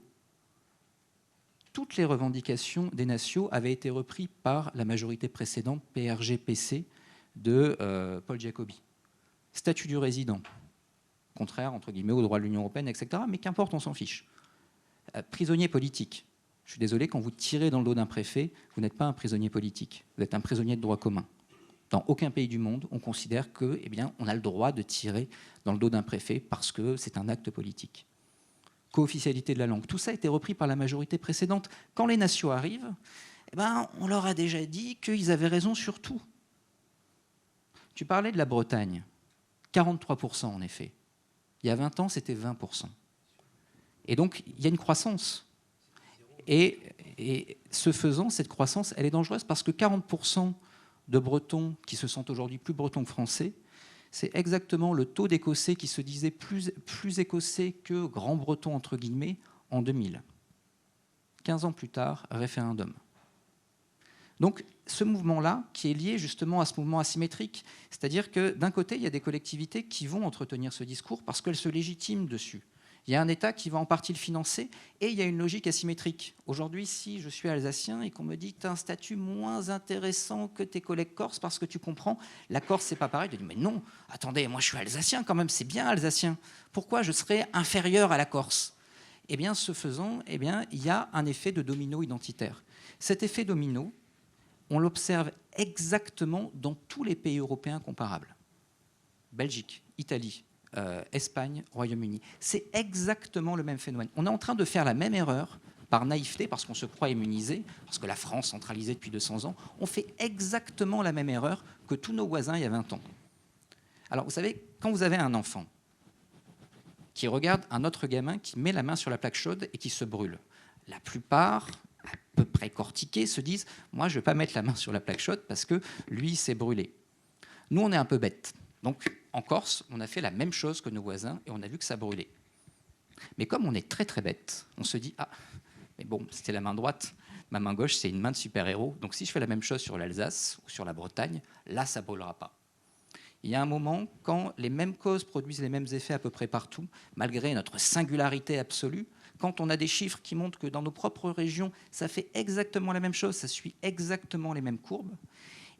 Toutes les revendications des nations avaient été reprises par la majorité précédente, PRG-PC, de Paul Jacobi. Statut du résident, contraire, entre guillemets, au droit de l'Union européenne, etc. Mais qu'importe, on s'en fiche. Prisonnier politique. Je suis désolé, quand vous tirez dans le dos d'un préfet, vous n'êtes pas un prisonnier politique, vous êtes un prisonnier de droit commun. Dans aucun pays du monde, on considère que, on a le droit de tirer dans le dos d'un préfet parce que c'est un acte politique. Co-officialité de la langue, tout ça a été repris par la majorité précédente. Quand les nations arrivent, on leur a déjà dit qu'ils avaient raison sur tout. Tu parlais de la Bretagne, 43% en effet. Il y a 20 ans, c'était 20%. Et donc, il y a une croissance. Et ce faisant, cette croissance, elle est dangereuse parce que 40% de Bretons qui se sentent aujourd'hui plus Bretons que Français, c'est exactement le taux d'Écossais qui se disait plus Écossais que Grand Breton, entre guillemets, en 2000. 15 ans plus tard, référendum. Donc ce mouvement-là, qui est lié justement à ce mouvement asymétrique, c'est-à-dire que d'un côté, il y a des collectivités qui vont entretenir ce discours parce qu'elles se légitiment dessus. Il y a un État qui va en partie le financer et il y a une logique asymétrique. Aujourd'hui, si je suis alsacien et qu'on me dit que tu as un statut moins intéressant que tes collègues corses parce que tu comprends, la Corse, c'est pas pareil. Je dis, mais non, attendez, moi je suis alsacien quand même, c'est bien alsacien. Pourquoi je serais inférieur à la Corse? Eh bien, ce faisant, il y a un effet de domino identitaire. Cet effet domino, on l'observe exactement dans tous les pays européens comparables. Belgique, Italie, Espagne, Royaume-Uni. C'est exactement le même phénomène. On est en train de faire la même erreur par naïveté, parce qu'on se croit immunisé, parce que la France centralisée depuis 200 ans, on fait exactement la même erreur que tous nos voisins il y a 20 ans. Alors, vous savez, quand vous avez un enfant qui regarde un autre gamin qui met la main sur la plaque chaude et qui se brûle, la plupart, à peu près cortiqués, se disent « moi, je ne vais pas mettre la main sur la plaque chaude parce que lui, il s'est brûlé ». Nous, on est un peu bêtes. Donc, en Corse, on a fait la même chose que nos voisins et on a vu que ça brûlait. Mais comme on est très, très bêtes, on se dit « ah, mais bon, c'était la main droite, ma main gauche, c'est une main de super-héros. Donc, si je fais la même chose sur l'Alsace ou sur la Bretagne, là, ça ne brûlera pas ». Il y a un moment, quand les mêmes causes produisent les mêmes effets à peu près partout, malgré notre singularité absolue, quand on a des chiffres qui montrent que dans nos propres régions, ça fait exactement la même chose, ça suit exactement les mêmes courbes,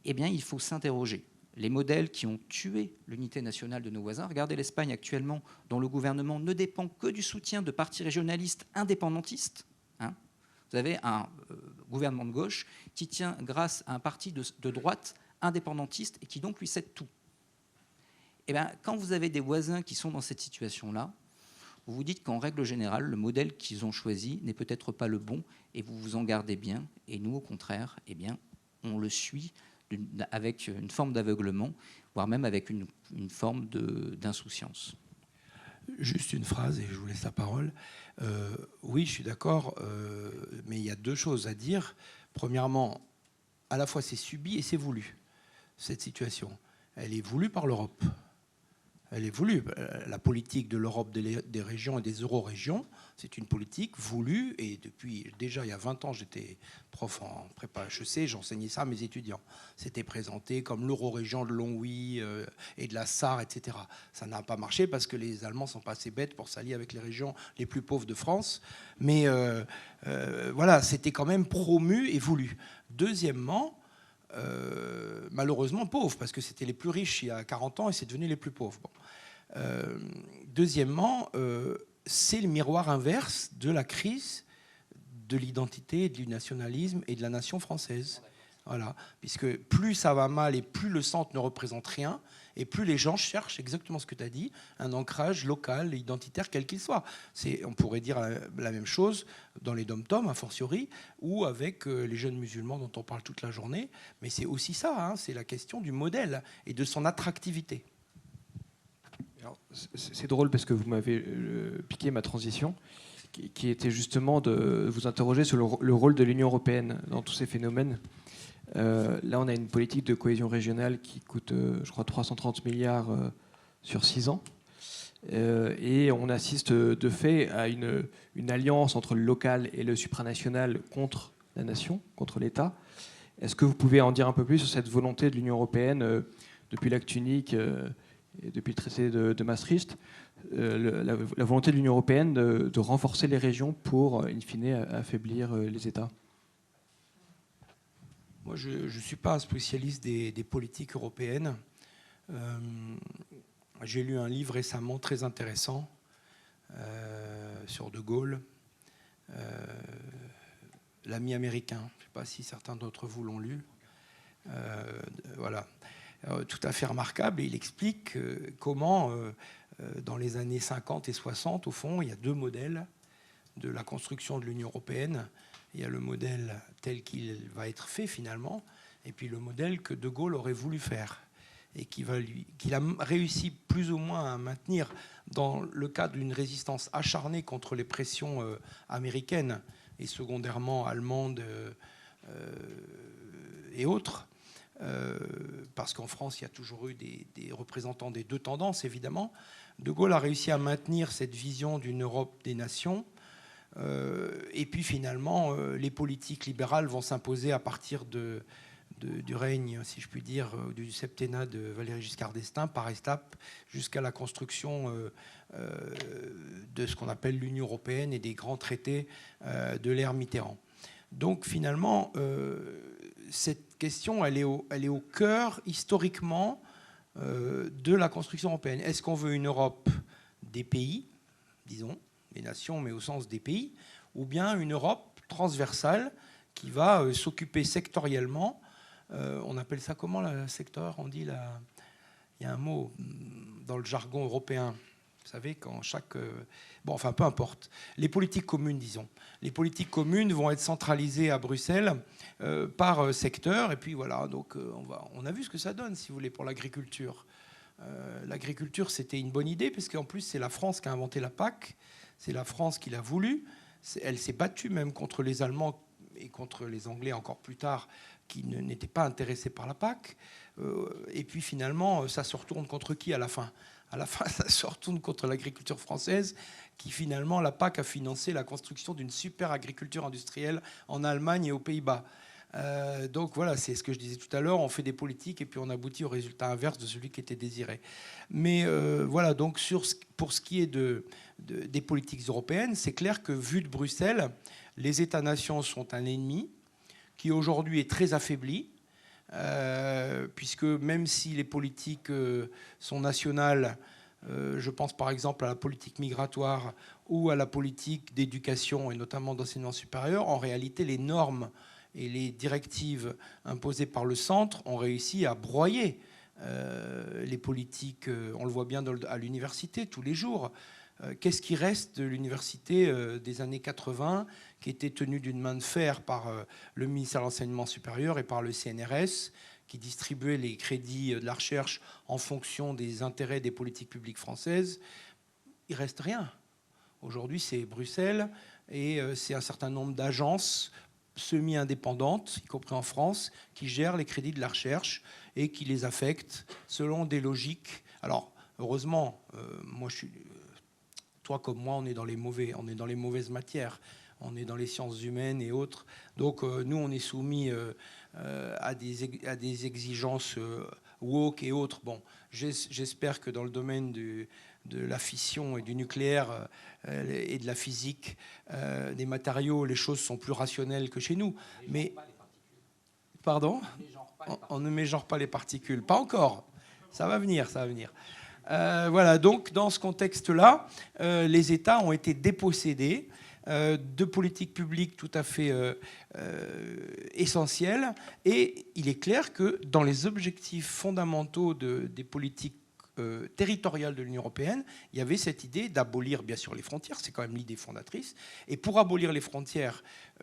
eh bien, il faut s'interroger. Les modèles qui ont tué l'unité nationale de nos voisins, regardez l'Espagne actuellement, dont le gouvernement ne dépend que du soutien de partis régionalistes indépendantistes. Vous avez un gouvernement de gauche qui tient grâce à un parti de droite indépendantiste et qui donc lui cède tout. Eh bien, quand vous avez des voisins qui sont dans cette situation-là, vous vous dites qu'en règle générale, le modèle qu'ils ont choisi n'est peut-être pas le bon et vous vous en gardez bien. Et nous, au contraire, eh bien, on le suit avec une forme d'aveuglement, voire même avec une forme d'insouciance. Juste une phrase et je vous laisse la parole. Oui, je suis d'accord, mais il y a deux choses à dire. Premièrement, à la fois c'est subi et c'est voulu, cette situation. Elle est voulue par l'Europe. Elle est voulue. La politique de l'Europe des régions et des euro-régions, c'est une politique voulue. Et depuis déjà il y a 20 ans, j'étais prof en prépa HEC, j'enseignais ça à mes étudiants. C'était présenté comme l'euro-région de Longwy et de la Sarre, etc. Ça n'a pas marché parce que les Allemands sont pas assez bêtes pour s'allier avec les régions les plus pauvres de France. Mais voilà, c'était quand même promu et voulu. Deuxièmement, malheureusement pauvres, parce que c'était les plus riches il y a 40 ans et c'est devenu les plus pauvres. Bon. Deuxièmement, c'est le miroir inverse de la crise de l'identité, du nationalisme et de la nation française. Voilà. Puisque plus ça va mal et plus le centre ne représente rien, et plus les gens cherchent exactement ce que tu as dit, un ancrage local, identitaire, quel qu'il soit. On pourrait dire la même chose dans les dom-toms, a fortiori, ou avec les jeunes musulmans dont on parle toute la journée. Mais c'est aussi ça, c'est la question du modèle et de son attractivité. C'est drôle parce que vous m'avez piqué ma transition, qui était justement de vous interroger sur le rôle de l'Union européenne dans tous ces phénomènes. Là, on a une politique de cohésion régionale qui coûte, je crois, 330 milliards sur 6 ans. Et on assiste de fait à une alliance entre le local et le supranational contre la nation, contre l'État. Est-ce que vous pouvez en dire un peu plus sur cette volonté de l'Union européenne depuis l'acte unique et depuis le traité de Maastricht, la volonté de l'Union européenne de renforcer les régions pour, in fine, affaiblir les États? Moi, je ne suis pas un spécialiste des politiques européennes. J'ai lu un livre récemment très intéressant sur De Gaulle, L'ami américain. Je ne sais pas si certains d'entre vous l'ont lu. Voilà. Tout à fait remarquable. Et il explique comment, dans les années 50 et 60, au fond, il y a deux modèles de la construction de l'Union européenne. Il y a le modèle tel qu'il va être fait finalement, et puis le modèle que De Gaulle aurait voulu faire, et qu'il a réussi plus ou moins à maintenir dans le cadre d'une résistance acharnée contre les pressions américaines et secondairement allemandes et autres. Parce qu'en France, il y a toujours eu des représentants des deux tendances, évidemment. De Gaulle a réussi à maintenir cette vision d'une Europe des nations. Et puis finalement, les politiques libérales vont s'imposer à partir du règne, si je puis dire, du septennat de Valéry Giscard d'Estaing, par étapes, jusqu'à la construction de ce qu'on appelle l'Union européenne et des grands traités de l'ère Mitterrand. Donc finalement, cette question, elle est au cœur, historiquement, de la construction européenne. Est-ce qu'on veut une Europe des pays, disons, des nations, mais au sens des pays, ou bien une Europe transversale qui va s'occuper sectoriellement On appelle ça comment, le secteur? On dit là, il y a un mot dans le jargon européen. Vous savez, quand chaque... bon, enfin, peu importe. Les politiques communes, disons. Les politiques communes vont être centralisées à Bruxelles par secteur. Et puis voilà, donc on a vu ce que ça donne, si vous voulez, pour l'agriculture. L'agriculture, c'était une bonne idée, parce qu'en plus, c'est la France qui a inventé la PAC. C'est la France qui l'a voulu. Elle s'est battue même contre les Allemands et contre les Anglais encore plus tard, qui n'étaient pas intéressés par la PAC. Et puis finalement, ça se retourne contre qui à la fin? À la fin, ça se retourne contre l'agriculture française, qui finalement, la PAC a financé la construction d'une super agriculture industrielle en Allemagne et aux Pays-Bas. Donc voilà, c'est ce que je disais tout à l'heure, on fait des politiques et puis on aboutit au résultat inverse de celui qui était désiré. Mais voilà, donc pour ce qui est des politiques européennes, c'est clair que vu de Bruxelles, les États-nations sont un ennemi qui aujourd'hui est très affaibli, puisque même si les politiques sont nationales, je pense par exemple à la politique migratoire ou à la politique d'éducation et notamment d'enseignement supérieur, en réalité les normes et les directives imposées par le centre ont réussi à broyer les politiques. On le voit bien à l'université tous les jours. Qu'est-ce qui reste de l'université des années 80, qui était tenue d'une main de fer par le ministère de l'Enseignement supérieur et par le CNRS, qui distribuait les crédits de la recherche en fonction des intérêts des politiques publiques françaises? Il reste rien. Aujourd'hui, c'est Bruxelles et c'est un certain nombre d'agences semi-indépendantes, y compris en France, qui gèrent les crédits de la recherche et qui les affectent selon des logiques. Alors, heureusement, toi comme moi, on est dans les mauvaises matières. On est dans les sciences humaines et autres. Donc, nous, on est soumis à des exigences woke et autres. Bon, j'espère que dans le domaine de la fission et du nucléaire et de la physique, des matériaux, les choses sont plus rationnelles que chez nous. Mais, pardon, on ne mégenre pas les particules. Pas encore. Ça va venir, ça va venir. Voilà, donc dans ce contexte-là, les États ont été dépossédés de politiques publiques tout à fait essentielles. Et il est clair que dans les objectifs fondamentaux des politiques territoriales de l'Union européenne, il y avait cette idée d'abolir bien sûr les frontières, c'est quand même l'idée fondatrice. Et pour abolir les frontières,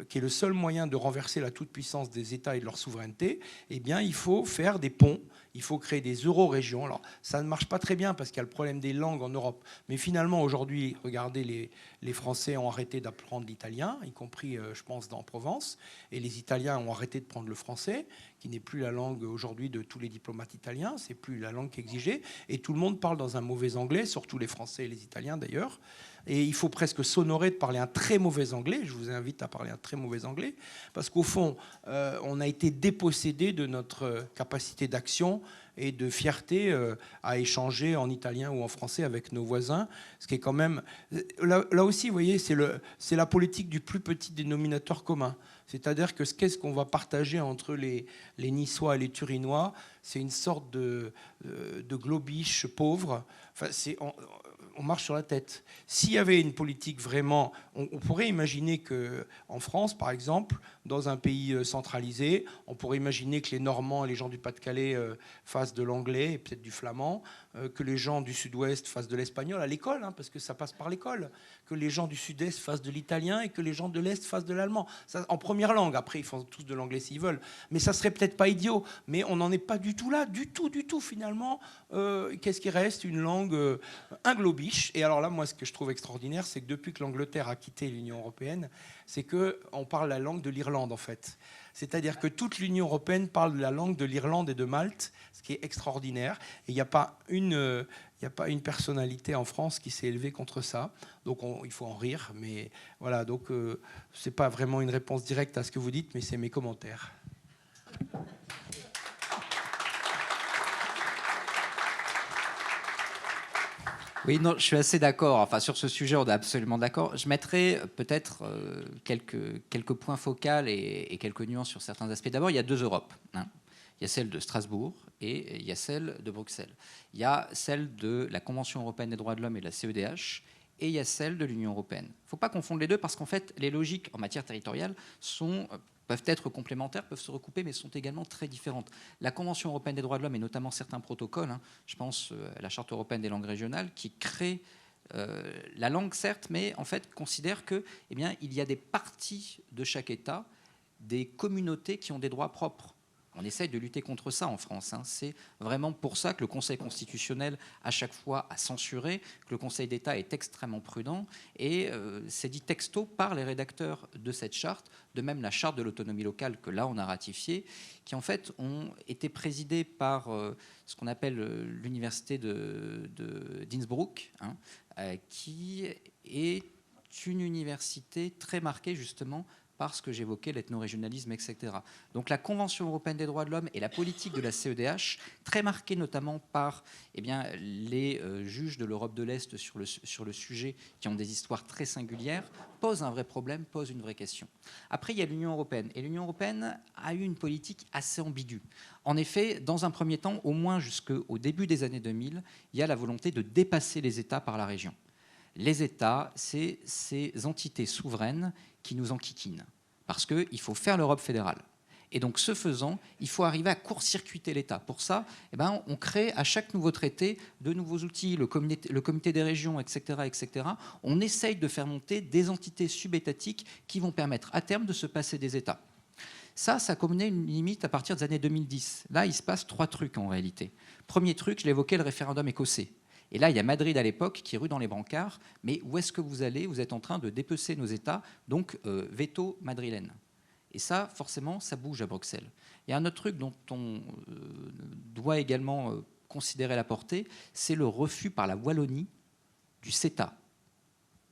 qui est le seul moyen de renverser la toute-puissance des États et de leur souveraineté, eh bien, il faut faire des ponts, il faut créer des euro-régions. Alors, ça ne marche pas très bien parce qu'il y a le problème des langues en Europe. Mais finalement, aujourd'hui, regardez, les Français ont arrêté d'apprendre l'italien, y compris, je pense, en Provence. Et les Italiens ont arrêté de prendre le français, qui n'est plus la langue aujourd'hui de tous les diplomates italiens. C'est plus la langue qui est exigée. Et tout le monde parle dans un mauvais anglais, surtout les Français et les Italiens d'ailleurs. Et il faut presque s'honorer de parler un très mauvais anglais. Je vous invite à parler un très mauvais anglais. Parce qu'au fond, on a été dépossédé de notre capacité d'action et de fierté à échanger en italien ou en français avec nos voisins. Ce qui est quand même... Là aussi, vous voyez, c'est la politique du plus petit dénominateur commun. C'est-à-dire que qu'est-ce qu'on va partager entre les Niçois et les Turinois? C'est une sorte de globiche pauvre. Enfin, on marche sur la tête. S'il y avait une politique vraiment... On pourrait imaginer qu'en France, par exemple, dans un pays centralisé, on pourrait imaginer que les Normands et les gens du Pas-de-Calais fassent de l'anglais et peut-être du flamand, que les gens du Sud-Ouest fassent de l'espagnol à l'école, hein, parce que ça passe par l'école, que les gens du Sud-Est fassent de l'italien et que les gens de l'Est fassent de l'allemand. En première langue. Après, ils font tous de l'anglais s'ils veulent. Mais ça serait peut-être pas idiot. Mais on n'en est pas du tout là, du tout, finalement. Qu'est-ce qui reste? Une langue, un globiche. Et alors là, moi, ce que je trouve extraordinaire, c'est que depuis que l'Angleterre a quitté l'Union européenne, c'est qu'on parle la langue de l'Irlande, en fait. C'est-à-dire que toute l'Union européenne parle la langue de l'Irlande et de Malte, ce qui est extraordinaire. Et il n'y a pas une personnalité en France qui s'est élevée contre ça. Donc il faut en rire. Mais voilà, donc ce n'est pas vraiment une réponse directe à ce que vous dites, mais c'est mes commentaires. Oui, non, je suis assez d'accord. Enfin, sur ce sujet, on est absolument d'accord. Je mettrai peut-être quelques points focaux et quelques nuances sur certains aspects. D'abord, il y a deux Europes, hein. Il y a celle de Strasbourg et il y a celle de Bruxelles. Il y a celle de la Convention européenne des droits de l'homme et de la CEDH et il y a celle de l'Union européenne. Il ne faut pas confondre les deux parce qu'en fait, les logiques en matière territoriale sont peuvent être complémentaires, peuvent se recouper, mais sont également très différentes. La Convention européenne des droits de l'homme, et notamment certains protocoles, je pense à la Charte européenne des langues régionales, qui crée la langue, certes, mais en fait considère que, eh bien, il y a des parties de chaque État, des communautés qui ont des droits propres. On essaye de lutter contre ça en France. C'est vraiment pour ça que le Conseil constitutionnel, à chaque fois, a censuré, que le Conseil d'État est extrêmement prudent. Et c'est dit texto par les rédacteurs de cette charte, de même la charte de l'autonomie locale que là, on a ratifiée, qui en fait ont été présidées par ce qu'on appelle l'université d'Innsbruck, qui est une université très marquée justement par ce que j'évoquais, l'ethno-régionalisme, etc. Donc la Convention européenne des droits de l'homme et la politique de la CEDH, très marquée notamment par les juges de l'Europe de l'Est sur le sujet, qui ont des histoires très singulières, pose un vrai problème, pose une vraie question. Après, il y a l'Union européenne. Et l'Union européenne a eu une politique assez ambiguë. En effet, dans un premier temps, au moins jusqu'au début des années 2000, il y a la volonté de dépasser les États par la région. Les États, c'est ces entités souveraines qui nous enquiquinent, parce qu'il faut faire l'Europe fédérale. Et donc, ce faisant, il faut arriver à court-circuiter l'État. Pour ça, on crée à chaque nouveau traité de nouveaux outils, le comité des régions, etc., etc. On essaye de faire monter des entités subétatiques qui vont permettre à terme de se passer des États. Ça connaît une limite à partir des années 2010. Là, il se passe 3 trucs en réalité. Premier truc, je l'évoquais, le référendum écossais. Et là, il y a Madrid à l'époque qui rue dans les brancards. Mais où est-ce que vous allez ? Vous êtes en train de dépecer nos États, donc veto madrilène. Et ça, forcément, ça bouge à Bruxelles. Il y a un autre truc dont on doit également considérer la portée, c'est le refus par la Wallonie du CETA.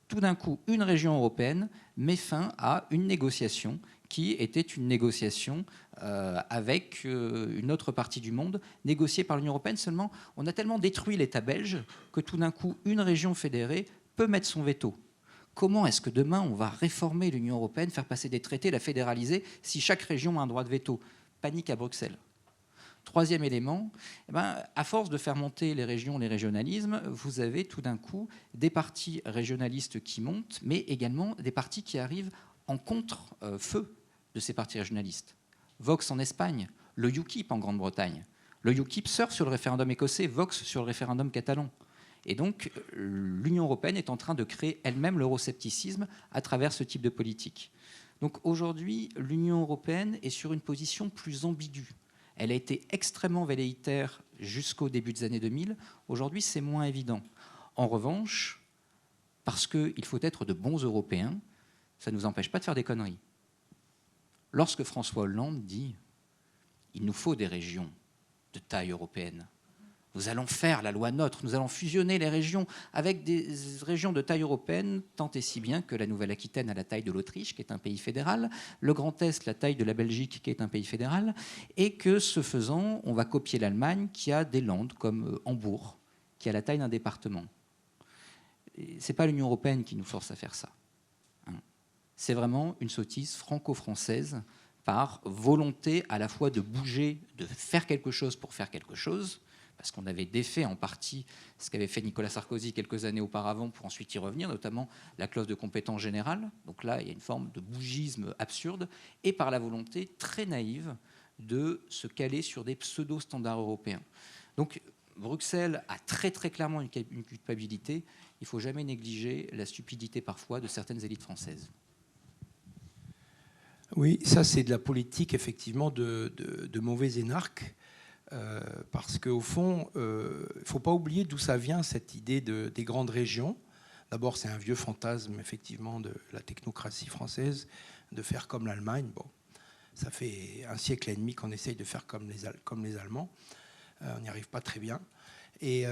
Tout d'un coup, une région européenne met fin à une négociation qui était une négociation avec une autre partie du monde, négociée par l'Union européenne. Seulement, on a tellement détruit l'État belge que tout d'un coup, une région fédérée peut mettre son veto. Comment est-ce que demain, on va réformer l'Union européenne, faire passer des traités, la fédéraliser, si chaque région a un droit de veto ? Panique à Bruxelles. Troisième élément, à force de faire monter les régions, les régionalismes, vous avez tout d'un coup des partis régionalistes qui montent, mais également des partis qui arrivent en contre-feu de ces partis régionalistes. Vox en Espagne, le UKIP en Grande-Bretagne. Le UKIP surfe sur le référendum écossais, Vox sur le référendum catalan. Et donc, l'Union européenne est en train de créer elle-même l'euroscepticisme à travers ce type de politique. Donc aujourd'hui, l'Union européenne est sur une position plus ambiguë. Elle a été extrêmement velléitaire jusqu'au début des années 2000. Aujourd'hui, c'est moins évident. En revanche, parce qu'il faut être de bons Européens, ça ne nous empêche pas de faire des conneries. Lorsque François Hollande dit « il nous faut des régions de taille européenne », nous allons faire la loi NOTRe, nous allons fusionner les régions avec des régions de taille européenne, tant et si bien que la Nouvelle-Aquitaine a la taille de l'Autriche, qui est un pays fédéral, le Grand Est la taille de la Belgique, qui est un pays fédéral, et que ce faisant, on va copier l'Allemagne, qui a des landes comme Hambourg, qui a la taille d'un département. Ce n'est pas l'Union européenne qui nous force à faire ça. C'est vraiment une sottise franco-française par volonté à la fois de bouger, de faire quelque chose pour faire quelque chose, parce qu'on avait défait en partie ce qu'avait fait Nicolas Sarkozy quelques années auparavant pour ensuite y revenir, notamment la clause de compétence générale. Donc là, il y a une forme de bougisme absurde, et par la volonté très naïve de se caler sur des pseudo-standards européens. Donc Bruxelles a très très clairement une culpabilité. Il ne faut jamais négliger la stupidité parfois de certaines élites françaises. Oui, ça c'est de la politique effectivement de mauvais énarques. Parce qu'au fond, il ne faut pas oublier d'où ça vient, cette idée des grandes régions. D'abord, c'est un vieux fantasme, effectivement, de la technocratie française, de faire comme l'Allemagne. Bon, ça fait un siècle et demi qu'on essaye de faire comme les Allemands. On n'y arrive pas très bien. Et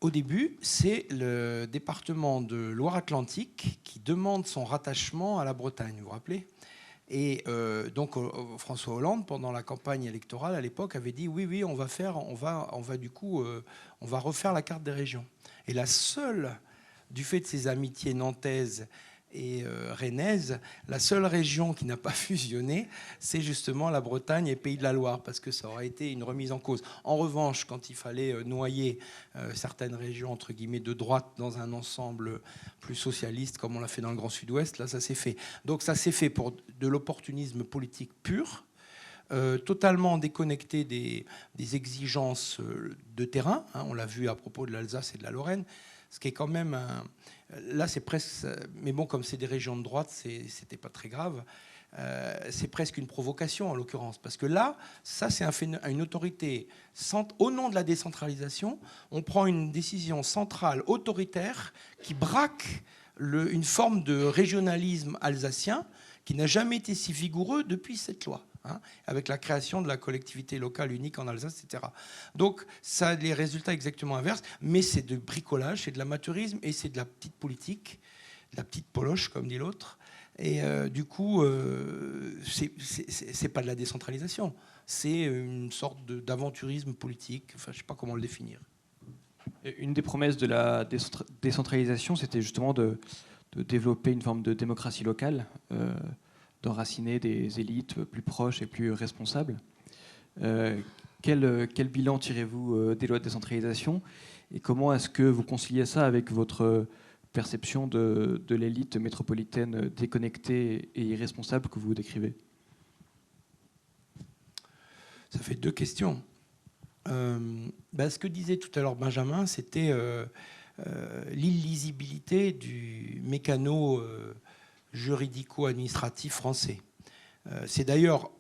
au début, c'est le département de Loire-Atlantique qui demande son rattachement à la Bretagne, vous vous rappelez ? Et donc François Hollande, pendant la campagne électorale à l'époque, avait dit oui, on va refaire la carte des régions. Et la seule, du fait de ses amitiés nantaises et rennaise, la seule région qui n'a pas fusionné, c'est justement la Bretagne et Pays de la Loire, parce que ça aurait été une remise en cause. En revanche, quand il fallait noyer certaines régions, entre guillemets, de droite dans un ensemble plus socialiste, comme on l'a fait dans le Grand Sud-Ouest, là, ça s'est fait. Donc ça s'est fait pour de l'opportunisme politique pur, totalement déconnecté des exigences de terrain. Hein, on l'a vu à propos de l'Alsace et de la Lorraine, ce qui est quand même là, c'est presque. Mais bon, comme c'est des régions de droite, c'était pas très grave. C'est presque une provocation en l'occurrence, parce que là, ça, c'est une autorité au nom de la décentralisation. On prend une décision centrale autoritaire qui braque une forme de régionalisme alsacien qui n'a jamais été si vigoureux depuis cette loi. Hein, avec la création de la collectivité locale unique en Alsace, etc. Donc, ça a les résultats exactement inverses, mais c'est de bricolage, c'est de l'amateurisme et c'est de la petite politique, de la petite poloche, comme dit l'autre. Et du coup, c'est pas de la décentralisation, c'est une sorte d'aventurisme politique. Enfin, je sais pas comment le définir. Une des promesses de la décentralisation, c'était justement de développer une forme de démocratie locale, d'enraciner des élites plus proches et plus responsables. Quel bilan tirez-vous des lois de décentralisation et comment est-ce que vous conciliez ça avec votre perception de l'élite métropolitaine déconnectée et irresponsable que vous décrivez? Ça fait deux questions. Ce que disait tout à l'heure Benjamin, c'était l'illisibilité du mécano juridico-administratif français. C'est d'ailleurs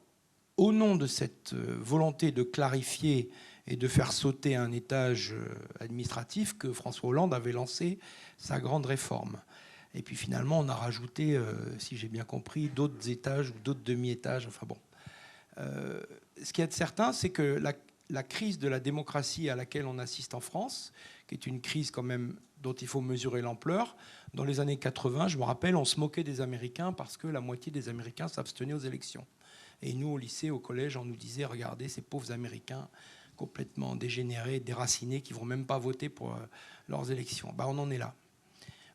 au nom de cette volonté de clarifier et de faire sauter un étage administratif que François Hollande avait lancé sa grande réforme. Et puis finalement, on a rajouté, si j'ai bien compris, d'autres étages ou d'autres demi-étages. Enfin bon. Ce qui est certain, c'est que la crise de la démocratie à laquelle on assiste en France, qui est une crise quand même dont il faut mesurer l'ampleur, dans les années 80, je me rappelle, on se moquait des Américains parce que la moitié des Américains s'abstenaient aux élections. Et nous, au lycée, au collège, on nous disait, regardez, ces pauvres Américains complètement dégénérés, déracinés, qui ne vont même pas voter pour leurs élections. On en est là.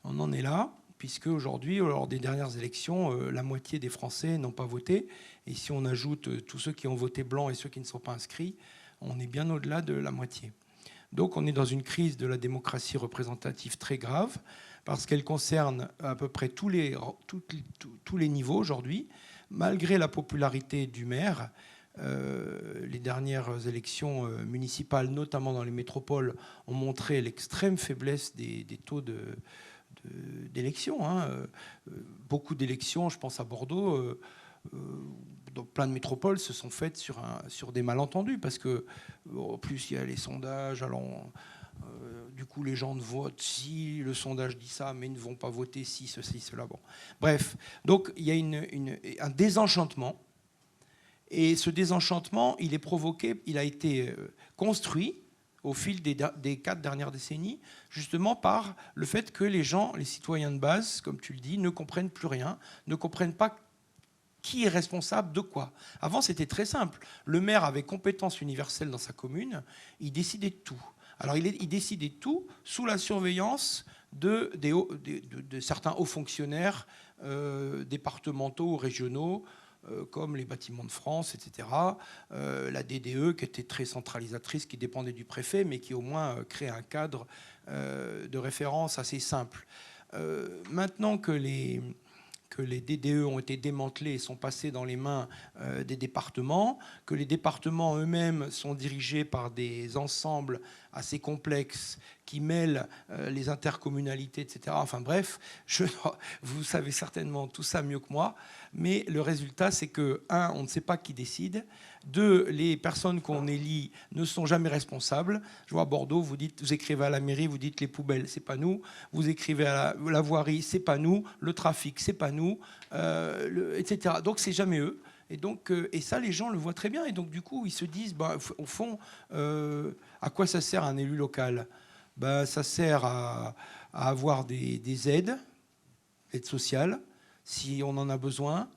On en est là, puisque aujourd'hui, lors des dernières élections, la moitié des Français n'ont pas voté. Et si on ajoute tous ceux qui ont voté blanc et ceux qui ne sont pas inscrits, on est bien au-delà de la moitié. Donc on est dans une crise de la démocratie représentative très grave, parce qu'elle concerne à peu près tous les niveaux aujourd'hui. Malgré la popularité du maire, les dernières élections municipales, notamment dans les métropoles, ont montré l'extrême faiblesse des taux d'élection. Beaucoup d'élections, je pense à Bordeaux, dans plein de métropoles, se sont faites sur des malentendus, parce que en plus il y a les sondages, du coup les gens ne votent si le sondage dit ça, mais ne vont pas voter si ceci, cela. Bon. Bref, donc il y a un désenchantement, et ce désenchantement, il a été construit au fil des 4 dernières décennies, justement par le fait que les gens, les citoyens de base, comme tu le dis, ne comprennent plus rien, ne comprennent pas qui est responsable de quoi. Avant, c'était très simple. Le maire avait compétence universelle dans sa commune, il décidait de tout. Alors, il décidait de tout sous la surveillance de certains hauts fonctionnaires départementaux ou régionaux, comme les Bâtiments de France, etc. La DDE, qui était très centralisatrice, qui dépendait du préfet, mais qui au moins créait un cadre de référence assez simple. Maintenant que les DDE ont été démantelés et sont passés dans les mains des départements, que les départements eux-mêmes sont dirigés par des ensembles assez complexes qui mêlent les intercommunalités, etc. Enfin bref, vous savez certainement tout ça mieux que moi, mais le résultat, c'est que, 1, on ne sait pas qui décide, 2, les personnes qu'on élit ne sont jamais responsables. Je vois à Bordeaux, vous écrivez à la mairie, vous dites les poubelles, c'est pas nous. Vous écrivez à la voirie, c'est pas nous. Le trafic, c'est pas nous, etc. Donc c'est jamais eux. Et ça, les gens le voient très bien. Et donc du coup, ils se disent, au fond, à quoi ça sert un élu local ? Ça sert à avoir des aides sociales, si on en a besoin,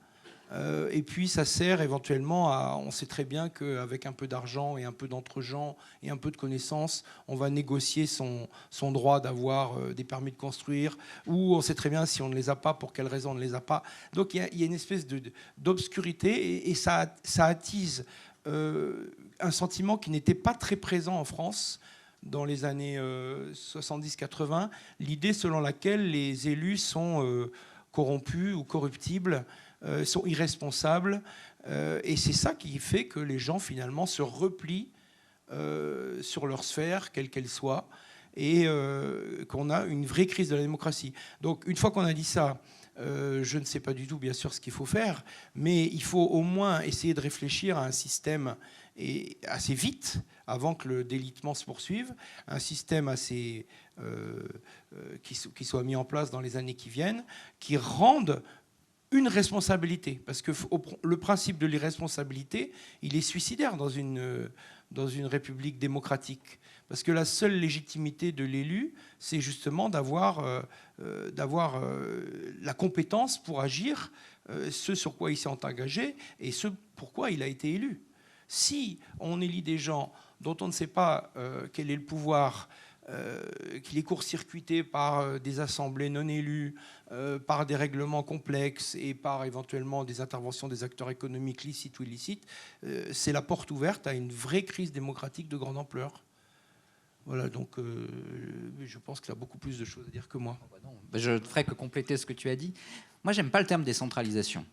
Et puis ça sert éventuellement à... On sait très bien qu'avec un peu d'argent et un peu d'entre-gens et un peu de connaissances, on va négocier son droit d'avoir des permis de construire, ou on sait très bien si on ne les a pas, pour quelles raisons on ne les a pas. Donc il y a une espèce d'obscurité et ça attise un sentiment qui n'était pas très présent en France dans les années 70-80, l'idée selon laquelle les élus sont corrompus ou corruptibles, sont irresponsables. Et c'est ça qui fait que les gens, finalement, se replient sur leur sphère, quelle qu'elle soit, et qu'on a une vraie crise de la démocratie. Donc, une fois qu'on a dit ça, je ne sais pas du tout, bien sûr, ce qu'il faut faire, mais il faut au moins essayer de réfléchir à un système et assez vite, avant que le délitement se poursuive, un système assez qui soit mis en place dans les années qui viennent, qui rende une responsabilité, parce que le principe de l'irresponsabilité, il est suicidaire dans une république démocratique, parce que la seule légitimité de l'élu, c'est justement d'avoir la compétence pour agir, ce sur quoi il s'est engagé et ce pourquoi il a été élu. Si on élit des gens dont on ne sait pas quel est le pouvoir, qu'il est court-circuité par des assemblées non élues, par des règlements complexes et par éventuellement des interventions des acteurs économiques licites ou illicites, c'est la porte ouverte à une vraie crise démocratique de grande ampleur. Voilà, donc je pense qu'il y a beaucoup plus de choses à dire que moi. Je ne ferai que compléter ce que tu as dit. Moi, j'aime pas le terme décentralisation.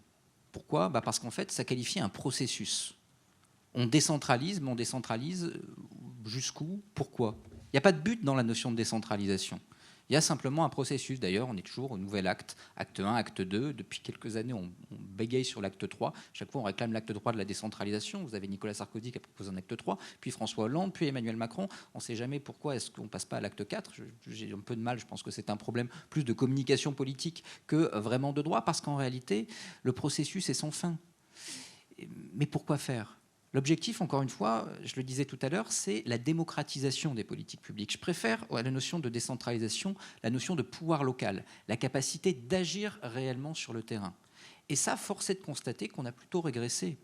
Pourquoi ? Parce qu'en fait, ça qualifie un processus. On décentralise, mais on décentralise jusqu'où ? Pourquoi ? Il n'y a pas de but dans la notion de décentralisation. Il y a simplement un processus. D'ailleurs, on est toujours au nouvel acte, acte 1, acte 2. Depuis quelques années, on bégaye sur l'acte 3. Chaque fois, on réclame l'acte 3 de la décentralisation. Vous avez Nicolas Sarkozy qui a proposé un acte 3, puis François Hollande, puis Emmanuel Macron. On ne sait jamais pourquoi est-ce qu'on ne passe pas à l'acte 4. J'ai un peu de mal, je pense que c'est un problème plus de communication politique que vraiment de droit, parce qu'en réalité, le processus est sans fin. Mais pourquoi faire ? L'objectif, encore une fois, je le disais tout à l'heure, c'est la démocratisation des politiques publiques. Je préfère à la notion de décentralisation la notion de pouvoir local, la capacité d'agir réellement sur le terrain. Et ça, force est de constater qu'on a plutôt régressé.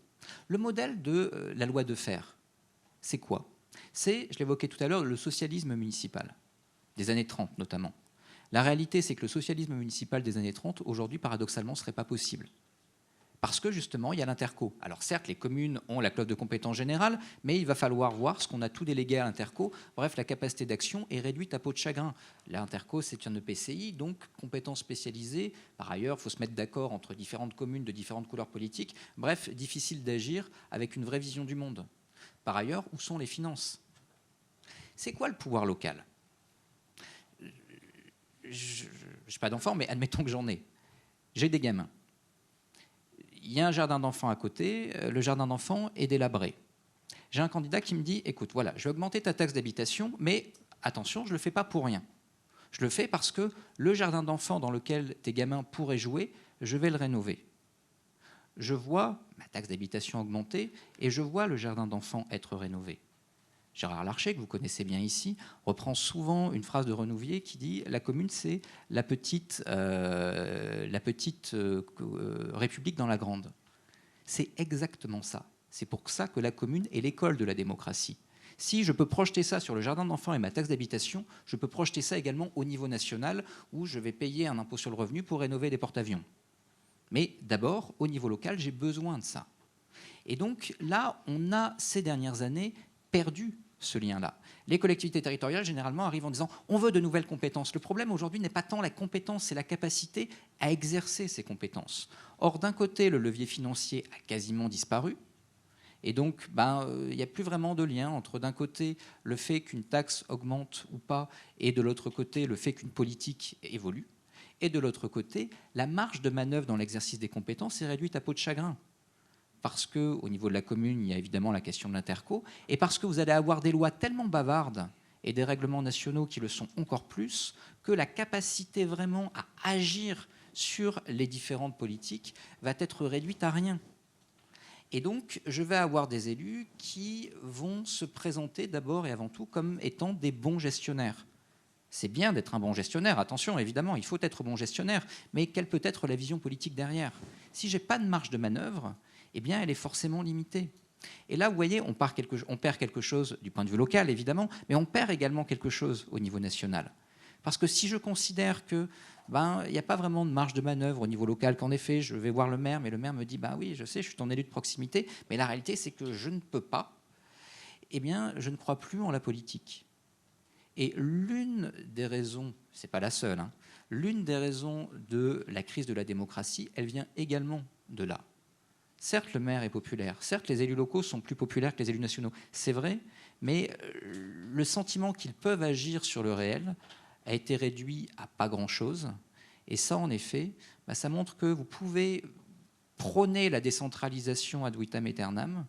Le modèle de la loi Defferre, c'est quoi ? C'est, je l'évoquais tout à l'heure, le socialisme municipal, des années 30 notamment. La réalité, c'est que le socialisme municipal des années 30, aujourd'hui, paradoxalement, ne serait pas possible. Parce que justement, il y a l'interco. Alors certes, les communes ont la clause de compétence générale, mais il va falloir voir ce qu'on a tout délégué à l'interco. Bref, la capacité d'action est réduite à peau de chagrin. L'interco, c'est un EPCI, donc compétence spécialisée. Par ailleurs, il faut se mettre d'accord entre différentes communes de différentes couleurs politiques. Bref, difficile d'agir avec une vraie vision du monde. Par ailleurs, où sont les finances ? C'est quoi le pouvoir local ? Je n'ai pas d'enfant, mais admettons que j'en ai. J'ai des gamins. Il y a un jardin d'enfants à côté, le jardin d'enfants est délabré. J'ai un candidat qui me dit, écoute, voilà, je vais augmenter ta taxe d'habitation, mais attention, je ne le fais pas pour rien. Je le fais parce que le jardin d'enfants dans lequel tes gamins pourraient jouer, je vais le rénover. Je vois ma taxe d'habitation augmenter et je vois le jardin d'enfants être rénové. Gérard Larcher, que vous connaissez bien ici, reprend souvent une phrase de Renouvier qui dit « La commune, c'est la petite république dans la grande ». C'est exactement ça. C'est pour ça que la commune est l'école de la démocratie. Si je peux projeter ça sur le jardin d'enfants et ma taxe d'habitation, je peux projeter ça également au niveau national où je vais payer un impôt sur le revenu pour rénover des porte-avions. Mais d'abord, au niveau local, j'ai besoin de ça. Et donc là, on a ces dernières années perdu ce lien-là. Les collectivités territoriales, généralement, arrivent en disant « on veut de nouvelles compétences ». Le problème aujourd'hui n'est pas tant la compétence, c'est la capacité à exercer ces compétences. Or, d'un côté, le levier financier a quasiment disparu. Et donc, il n'y a plus vraiment de lien entre, d'un côté, le fait qu'une taxe augmente ou pas, et de l'autre côté, le fait qu'une politique évolue. Et de l'autre côté, la marge de manœuvre dans l'exercice des compétences est réduite à peau de chagrin. Parce qu'au niveau de la commune, il y a évidemment la question de l'interco, et parce que vous allez avoir des lois tellement bavardes et des règlements nationaux qui le sont encore plus, que la capacité vraiment à agir sur les différentes politiques va être réduite à rien. Et donc, je vais avoir des élus qui vont se présenter d'abord et avant tout comme étant des bons gestionnaires. C'est bien d'être un bon gestionnaire, attention, évidemment, il faut être bon gestionnaire, mais quelle peut être la vision politique derrière ? Si je n'ai pas de marge de manœuvre, eh bien, elle est forcément limitée. Et là, vous voyez, on perd quelque chose du point de vue local, évidemment, mais on perd également quelque chose au niveau national. Parce que si je considère que il n'y a pas vraiment de marge de manœuvre au niveau local, qu'en effet, je vais voir le maire, mais le maire me dit oui, je sais, je suis ton élu de proximité, mais la réalité, c'est que je ne peux pas, eh bien, je ne crois plus en la politique. Et l'une des raisons, ce n'est pas la seule, hein, l'une des raisons de la crise de la démocratie, elle vient également de là. Certes, le maire est populaire, certes, les élus locaux sont plus populaires que les élus nationaux, c'est vrai, mais le sentiment qu'ils peuvent agir sur le réel a été réduit à pas grand-chose. Et ça, en effet, ça montre que vous pouvez prôner la décentralisation ad vitam aeternam,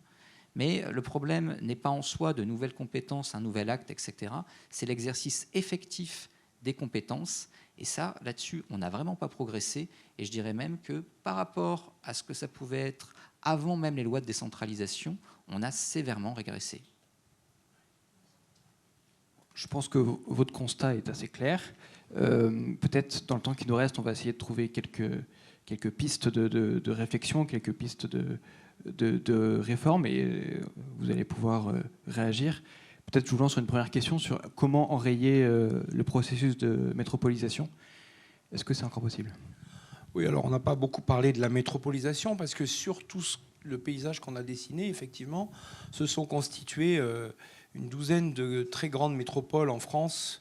mais le problème n'est pas en soi de nouvelles compétences, un nouvel acte, etc. C'est l'exercice effectif des compétences. Et ça, là-dessus, on n'a vraiment pas progressé. Et je dirais même que par rapport à ce que ça pouvait être avant même les lois de décentralisation, on a sévèrement régressé. Je pense que votre constat est assez clair. Peut-être dans le temps qui nous reste, on va essayer de trouver quelques pistes de réflexion, quelques pistes de réforme, et vous allez pouvoir réagir. Peut-être je vous lance sur une première question sur comment enrayer le processus de métropolisation. Est-ce que c'est encore possible ? Oui, alors on n'a pas beaucoup parlé de la métropolisation parce que sur tout le paysage qu'on a dessiné, effectivement, se sont constituées une douzaine de très grandes métropoles en France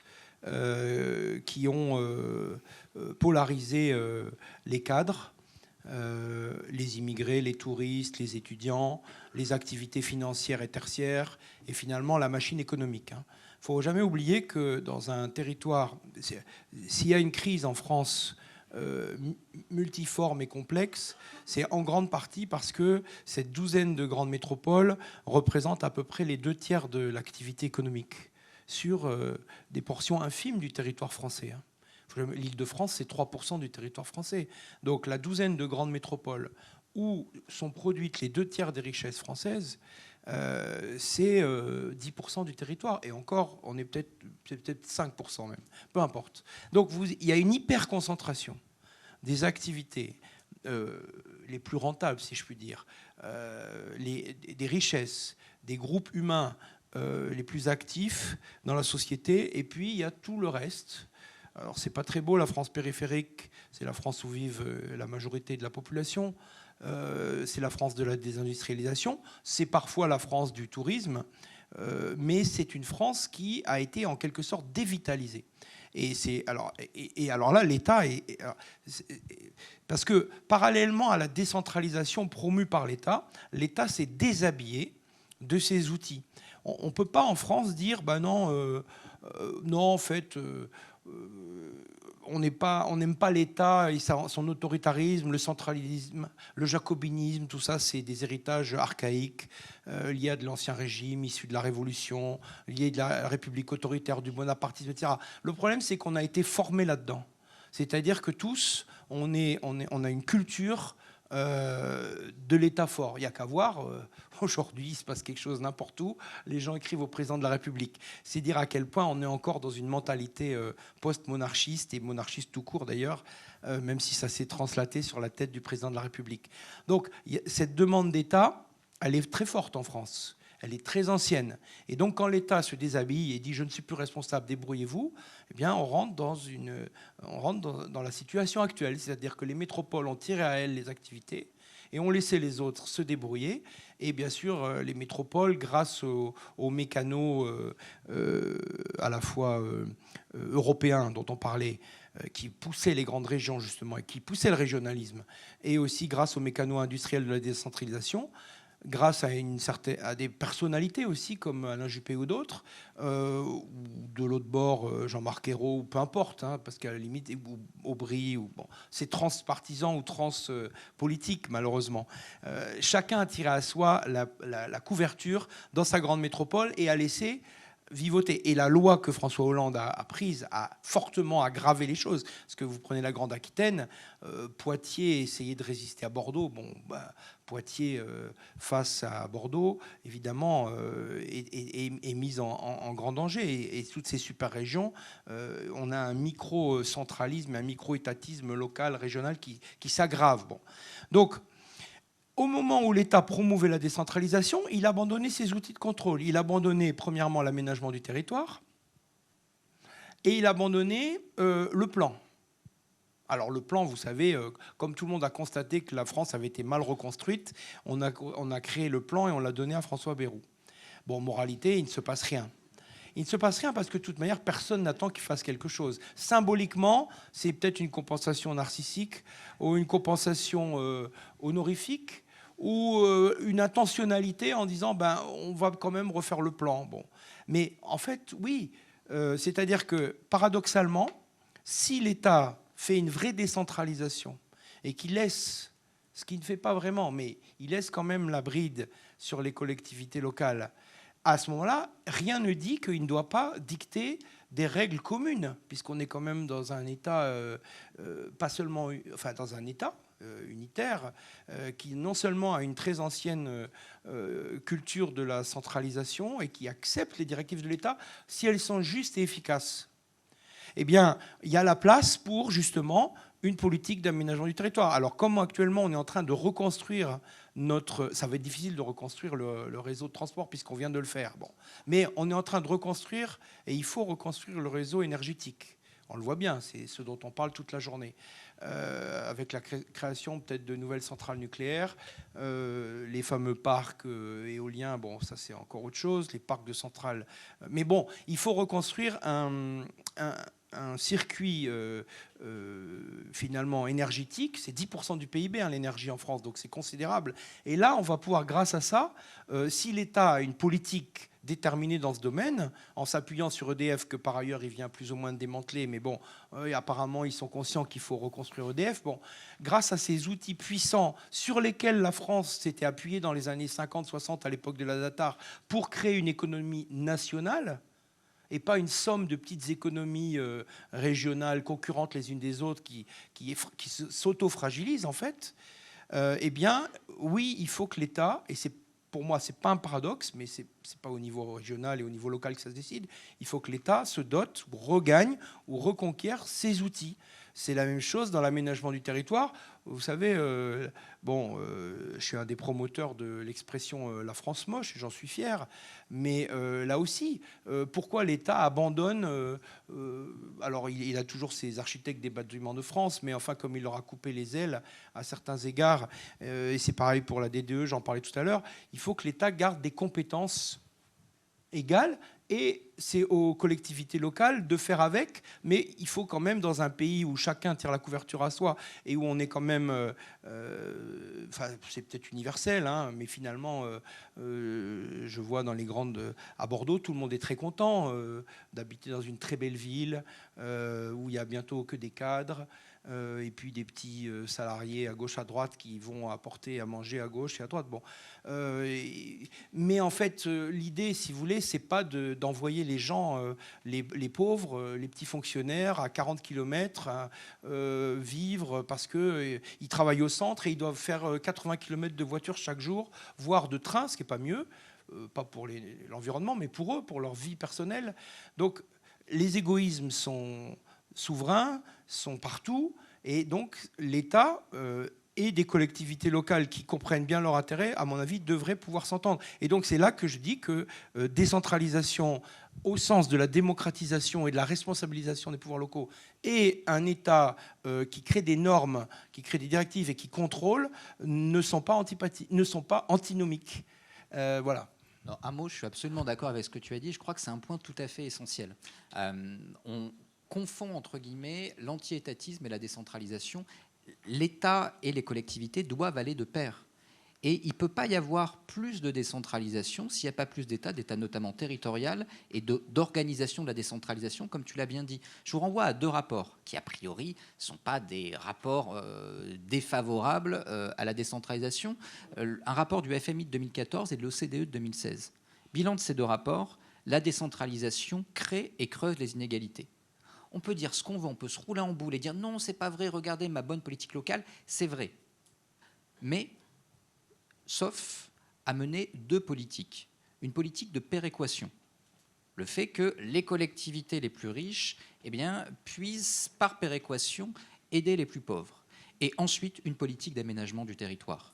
qui ont polarisé les cadres, les immigrés, les touristes, les étudiants, les activités financières et tertiaires, et finalement la machine économique. Il ne faut jamais oublier que dans un territoire, s'il y a une crise en France multiforme et complexe, c'est en grande partie parce que cette douzaine de grandes métropoles représentent à peu près les 2/3 de l'activité économique sur des portions infimes du territoire français. L'Île-de-France, c'est 3% du territoire français. Donc la douzaine de grandes métropoles où sont produites les 2/3 des richesses françaises, c'est 10% du territoire. Et encore, on est peut-être 5% même. Peu importe. Donc il y a une hyper-concentration des activités les plus rentables, si je puis dire, des richesses, des groupes humains les plus actifs dans la société. Et puis, il y a tout le reste. Alors, c'est pas très beau, la France périphérique. C'est la France où vivent la majorité de la population. C'est la France de la désindustrialisation, c'est parfois la France du tourisme, mais c'est une France qui a été en quelque sorte dévitalisée. Et alors là, l'État parce que parallèlement à la décentralisation promue par l'État s'est déshabillé de ses outils. On ne peut pas en France dire non, en fait. On n'aime pas l'État et son autoritarisme, le centralisme, le jacobinisme, tout ça, c'est des héritages archaïques liés à de l'Ancien Régime, issus de la Révolution, liés de la République autoritaire, du bonapartisme, etc. Le problème, c'est qu'on a été formés là-dedans. C'est-à-dire que tous, on a une culture de l'État fort. Il n'y a qu'à voir, aujourd'hui, il se passe quelque chose n'importe où, les gens écrivent au président de la République. C'est dire à quel point on est encore dans une mentalité post-monarchiste, et monarchiste tout court d'ailleurs, même si ça s'est translaté sur la tête du président de la République. Donc cette demande d'État, elle est très forte en France. Elle est très ancienne. Et donc, quand l'État se déshabille et dit « je ne suis plus responsable, débrouillez-vous », eh bien, on rentre dans la situation actuelle. C'est-à-dire que les métropoles ont tiré à elles les activités et ont laissé les autres se débrouiller. Et bien sûr, les métropoles, grâce aux mécanos à la fois européens dont on parlait, qui poussaient les grandes régions, justement, et qui poussaient le régionalisme, et aussi grâce aux mécanos industriels de la décentralisation, grâce à des personnalités aussi, comme Alain Juppé ou d'autres, ou de l'autre bord, Jean-Marc Ayrault, ou peu importe, parce qu'à la limite, Aubry, c'est transpartisan ou transpolitique, malheureusement. Chacun a tiré à soi la couverture dans sa grande métropole et a laissé vivoter. Et la loi que François Hollande a prise a fortement aggravé les choses. Parce que vous prenez la Grande Aquitaine, Poitiers essayait de résister à Bordeaux. Bon, Poitiers face à Bordeaux, évidemment, est mise en grand danger. Et toutes ces super régions, on a un micro-centralisme, un micro-étatisme local, régional qui s'aggrave. Bon. Donc, au moment où l'État promouvait la décentralisation, il abandonnait ses outils de contrôle. Il abandonnait premièrement l'aménagement du territoire et il abandonnait le plan. Alors le plan, vous savez, comme tout le monde a constaté que la France avait été mal reconstruite, on a créé le plan et on l'a donné à François Bayrou. Bon, moralité, il ne se passe rien. Il ne se passe rien parce que de toute manière, personne n'attend qu'il fasse quelque chose. Symboliquement, c'est peut-être une compensation narcissique ou une compensation honorifique ou une intentionnalité en disant on va quand même refaire le plan. Bon. Mais en fait, oui, c'est-à-dire que paradoxalement, si l'État fait une vraie décentralisation et qu'il laisse, ce qu'il ne fait pas vraiment, mais il laisse quand même la bride sur les collectivités locales, à ce moment-là, rien ne dit qu'il ne doit pas dicter des règles communes, puisqu'on est quand même dans un État, pas seulement, enfin dans un État unitaire, qui non seulement a une très ancienne culture de la centralisation et qui accepte les directives de l'État si elles sont justes et efficaces. Eh bien, il y a la place pour justement une politique d'aménagement du territoire. Alors, comme actuellement on est en train de reconstruire ça va être difficile de reconstruire le réseau de transport puisqu'on vient de le faire. Bon. Mais on est en train de reconstruire et il faut reconstruire le réseau énergétique. On le voit bien, c'est ce dont on parle toute la journée. Avec la création peut-être de nouvelles centrales nucléaires, les fameux parcs éoliens, bon, ça c'est encore autre chose, les parcs de centrales. Mais bon, il faut reconstruire un circuit finalement énergétique. C'est 10% du PIB, l'énergie en France, donc c'est considérable. Et là, on va pouvoir, grâce à ça, si l'État a une politique déterminée dans ce domaine, en s'appuyant sur EDF, que par ailleurs il vient plus ou moins de démanteler, mais bon, apparemment ils sont conscients qu'il faut reconstruire EDF. Bon, grâce à ces outils puissants sur lesquels la France s'était appuyée dans les années 50-60 à l'époque de la Datar pour créer une économie nationale, et pas une somme de petites économies régionales concurrentes les unes des autres qui s'auto-fragilisent en fait, eh bien, oui, il faut que l'État, et c'est pour moi, ce n'est pas un paradoxe, mais ce n'est pas au niveau régional et au niveau local que ça se décide, il faut que l'État se dote, ou regagne, ou reconquiert ses outils. C'est la même chose dans l'aménagement du territoire. Vous savez, je suis un des promoteurs de l'expression la France moche, et j'en suis fier. Mais là aussi, pourquoi l'État abandonne alors, il a toujours ses architectes des bâtiments de France, mais enfin, comme il leur a coupé les ailes à certains égards, et c'est pareil pour la DDE, j'en parlais tout à l'heure, il faut que l'État garde des compétences égales. Et c'est aux collectivités locales de faire avec, mais il faut quand même, dans un pays où chacun tire la couverture à soi et où on est quand même, c'est peut-être universel, hein, mais finalement, je vois dans les grandes, à Bordeaux, tout le monde est très content d'habiter dans une très belle ville où il y a bientôt que des cadres. Et puis des petits salariés à gauche, à droite qui vont apporter à manger à gauche et à droite. Bon. Mais en fait, l'idée, si vous voulez, c'est pas d'envoyer les gens, les pauvres, les petits fonctionnaires à 40 km vivre parce qu'ils travaillent au centre et ils doivent faire 80 km de voiture chaque jour, voire de train, ce qui n'est pas mieux, pas pour l'environnement, mais pour eux, pour leur vie personnelle. Donc les égoïsmes sont souverains, sont partout, et donc l'État et des collectivités locales qui comprennent bien leur intérêt, à mon avis, devraient pouvoir s'entendre. Et donc c'est là que je dis que décentralisation au sens de la démocratisation et de la responsabilisation des pouvoirs locaux et un État qui crée des normes, qui crée des directives et qui contrôle ne sont pas antinomiques. Voilà. Alors, un mot, je suis absolument d'accord avec ce que tu as dit. Je crois que c'est un point tout à fait essentiel. On confond, entre guillemets, l'anti-étatisme et la décentralisation. L'État et les collectivités doivent aller de pair. Et il ne peut pas y avoir plus de décentralisation s'il n'y a pas plus d'État notamment territorial, et d'organisation de la décentralisation, comme tu l'as bien dit. Je vous renvoie à deux rapports qui, a priori, ne sont pas des rapports défavorables à la décentralisation. Un rapport du FMI de 2014 et de l'OCDE de 2016. Bilan de ces deux rapports, la décentralisation crée et creuse les inégalités. On peut dire ce qu'on veut, on peut se rouler en boule et dire non, c'est pas vrai, regardez ma bonne politique locale, c'est vrai. Mais, sauf à mener deux politiques. Une politique de péréquation. Le fait que les collectivités les plus riches puissent, par péréquation, aider les plus pauvres. Et ensuite, une politique d'aménagement du territoire.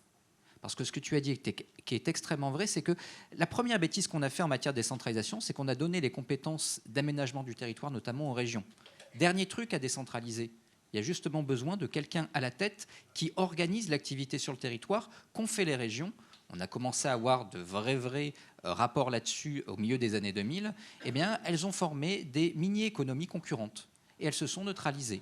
Parce que ce que tu as dit qui est extrêmement vrai, c'est que la première bêtise qu'on a fait en matière de décentralisation, c'est qu'on a donné les compétences d'aménagement du territoire, notamment aux régions. Dernier truc à décentraliser, il y a justement besoin de quelqu'un à la tête qui organise l'activité sur le territoire qu'ont fait les régions. On a commencé à avoir de vrais rapports là-dessus au milieu des années 2000. Elles ont formé des mini-économies concurrentes et elles se sont neutralisées.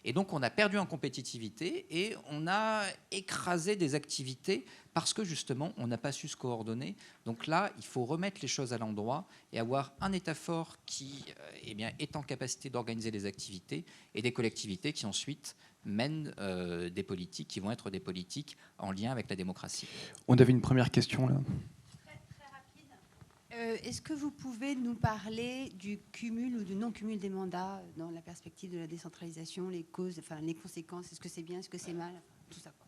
Et donc, on a perdu en compétitivité et on a écrasé des activités parce que, justement, on n'a pas su se coordonner. Donc là, il faut remettre les choses à l'endroit et avoir un État fort qui est en capacité d'organiser les activités et des collectivités qui, ensuite, mènent des politiques qui vont être des politiques en lien avec la démocratie. On avait une première question, là. Est-ce que vous pouvez nous parler du cumul ou du non-cumul des mandats dans la perspective de la décentralisation, les causes, enfin les conséquences, est-ce que c'est bien, est-ce que c'est mal, tout ça, quoi.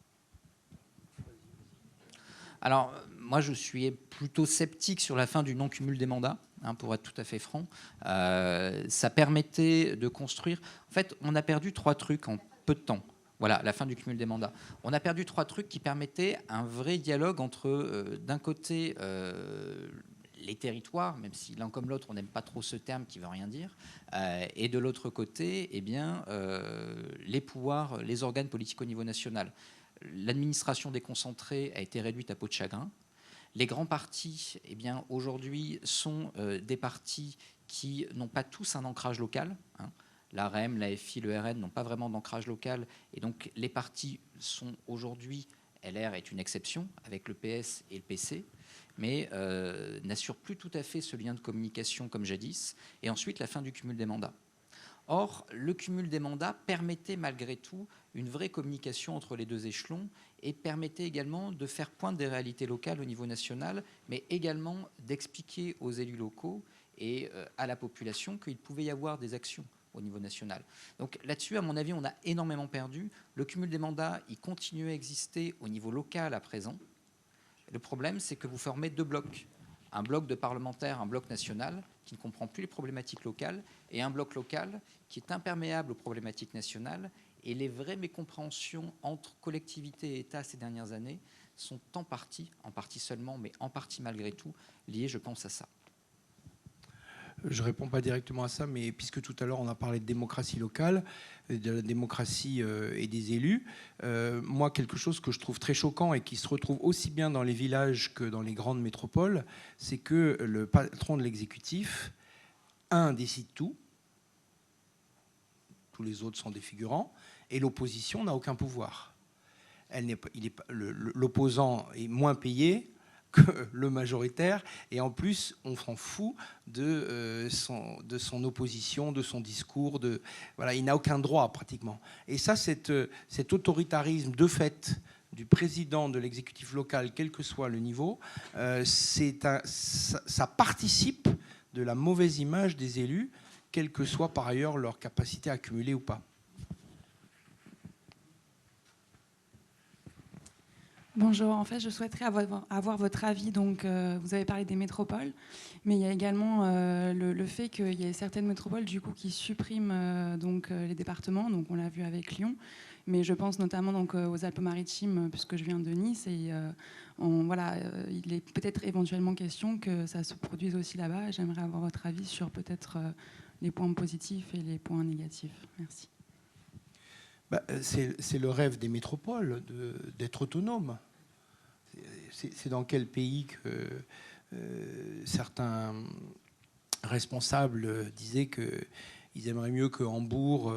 Alors, moi, je suis plutôt sceptique sur la fin du non-cumul des mandats, pour être tout à fait franc. Ça permettait de construire... En fait, on a perdu 3 trucs en peu de temps. Voilà, la fin du cumul des mandats. On a perdu 3 trucs qui permettaient un vrai dialogue entre, d'un côté... les territoires, même si l'un comme l'autre, on n'aime pas trop ce terme qui ne veut rien dire, et de l'autre côté, les pouvoirs, les organes politiques au niveau national. L'administration déconcentrée a été réduite à peau de chagrin. Les grands partis, aujourd'hui, sont des partis qui n'ont pas tous un ancrage local. La REM, la FI, le RN n'ont pas vraiment d'ancrage local, et donc les partis sont aujourd'hui, LR est une exception, avec le PS et le PC, mais n'assure plus tout à fait ce lien de communication comme jadis, et ensuite la fin du cumul des mandats. Or, le cumul des mandats permettait malgré tout une vraie communication entre les deux échelons et permettait également de faire pointe des réalités locales au niveau national, mais également d'expliquer aux élus locaux et à la population qu'il pouvait y avoir des actions au niveau national. Donc là-dessus, à mon avis, on a énormément perdu. Le cumul des mandats, il continue à exister au niveau local à présent. Le problème, c'est que vous formez 2 blocs. Un bloc de parlementaires, un bloc national, qui ne comprend plus les problématiques locales, et un bloc local qui est imperméable aux problématiques nationales. Et les vraies mécompréhensions entre collectivités et État ces dernières années sont en partie seulement, mais en partie malgré tout, liées, je pense, à ça. Je ne réponds pas directement à ça, mais puisque tout à l'heure on a parlé de démocratie locale, de la démocratie et des élus, moi quelque chose que je trouve très choquant et qui se retrouve aussi bien dans les villages que dans les grandes métropoles, c'est que le patron de l'exécutif, décide tout, tous les autres sont des figurants, et l'opposition n'a aucun pouvoir. L'opposant est moins payé que le majoritaire, et en plus on s'en fout de son opposition, de son discours, voilà, il n'a aucun droit pratiquement. Et ça, cet autoritarisme de fait du président de l'exécutif local, quel que soit le niveau, ça participe de la mauvaise image des élus, quelle que soit par ailleurs leur capacité à accumuler ou pas. Bonjour, en fait, je souhaiterais avoir votre avis. Donc, vous avez parlé des métropoles, mais il y a également le fait qu'il y ait certaines métropoles du coup, qui suppriment les départements. Donc, on l'a vu avec Lyon, mais je pense notamment aux Alpes-Maritimes, puisque je viens de Nice. Et il est peut-être éventuellement question que ça se produise aussi là-bas. J'aimerais avoir votre avis sur peut-être les points positifs et les points négatifs. Merci. C'est le rêve des métropoles d'être autonomes. C'est dans quel pays que certains responsables disaient qu'ils aimeraient mieux que Hambourg,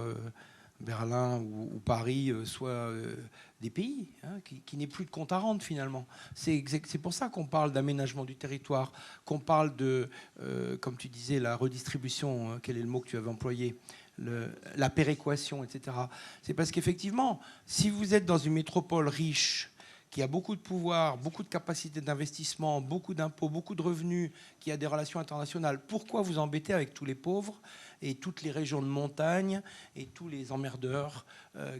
Berlin ou Paris soient des pays, qui n'aient plus de compte à rendre finalement. C'est pour ça qu'on parle d'aménagement du territoire, qu'on parle de, comme tu disais, la redistribution, quel est le mot que tu avais employé, la péréquation, etc. C'est parce qu'effectivement, si vous êtes dans une métropole riche qui a beaucoup de pouvoir, beaucoup de capacité d'investissement, beaucoup d'impôts, beaucoup de revenus, qui a des relations internationales, pourquoi vous embêter avec tous les pauvres et toutes les régions de montagne et tous les emmerdeurs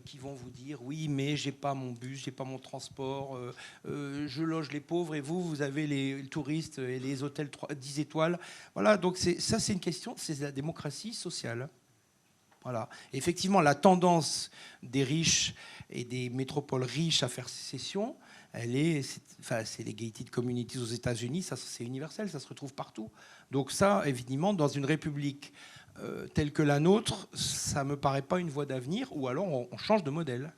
qui vont vous dire oui, mais j'ai pas mon bus, j'ai pas mon transport, je loge les pauvres et vous avez les touristes et les hôtels 10 étoiles. Voilà, donc ça c'est une question, c'est la démocratie sociale. Voilà. Effectivement, la tendance des riches et des métropoles riches à faire sécession, c'est les gated communities aux États-Unis, ça c'est universel, ça se retrouve partout. Donc ça, évidemment, dans une république telle que la nôtre, ça me paraît pas une voie d'avenir, ou alors on change de modèle.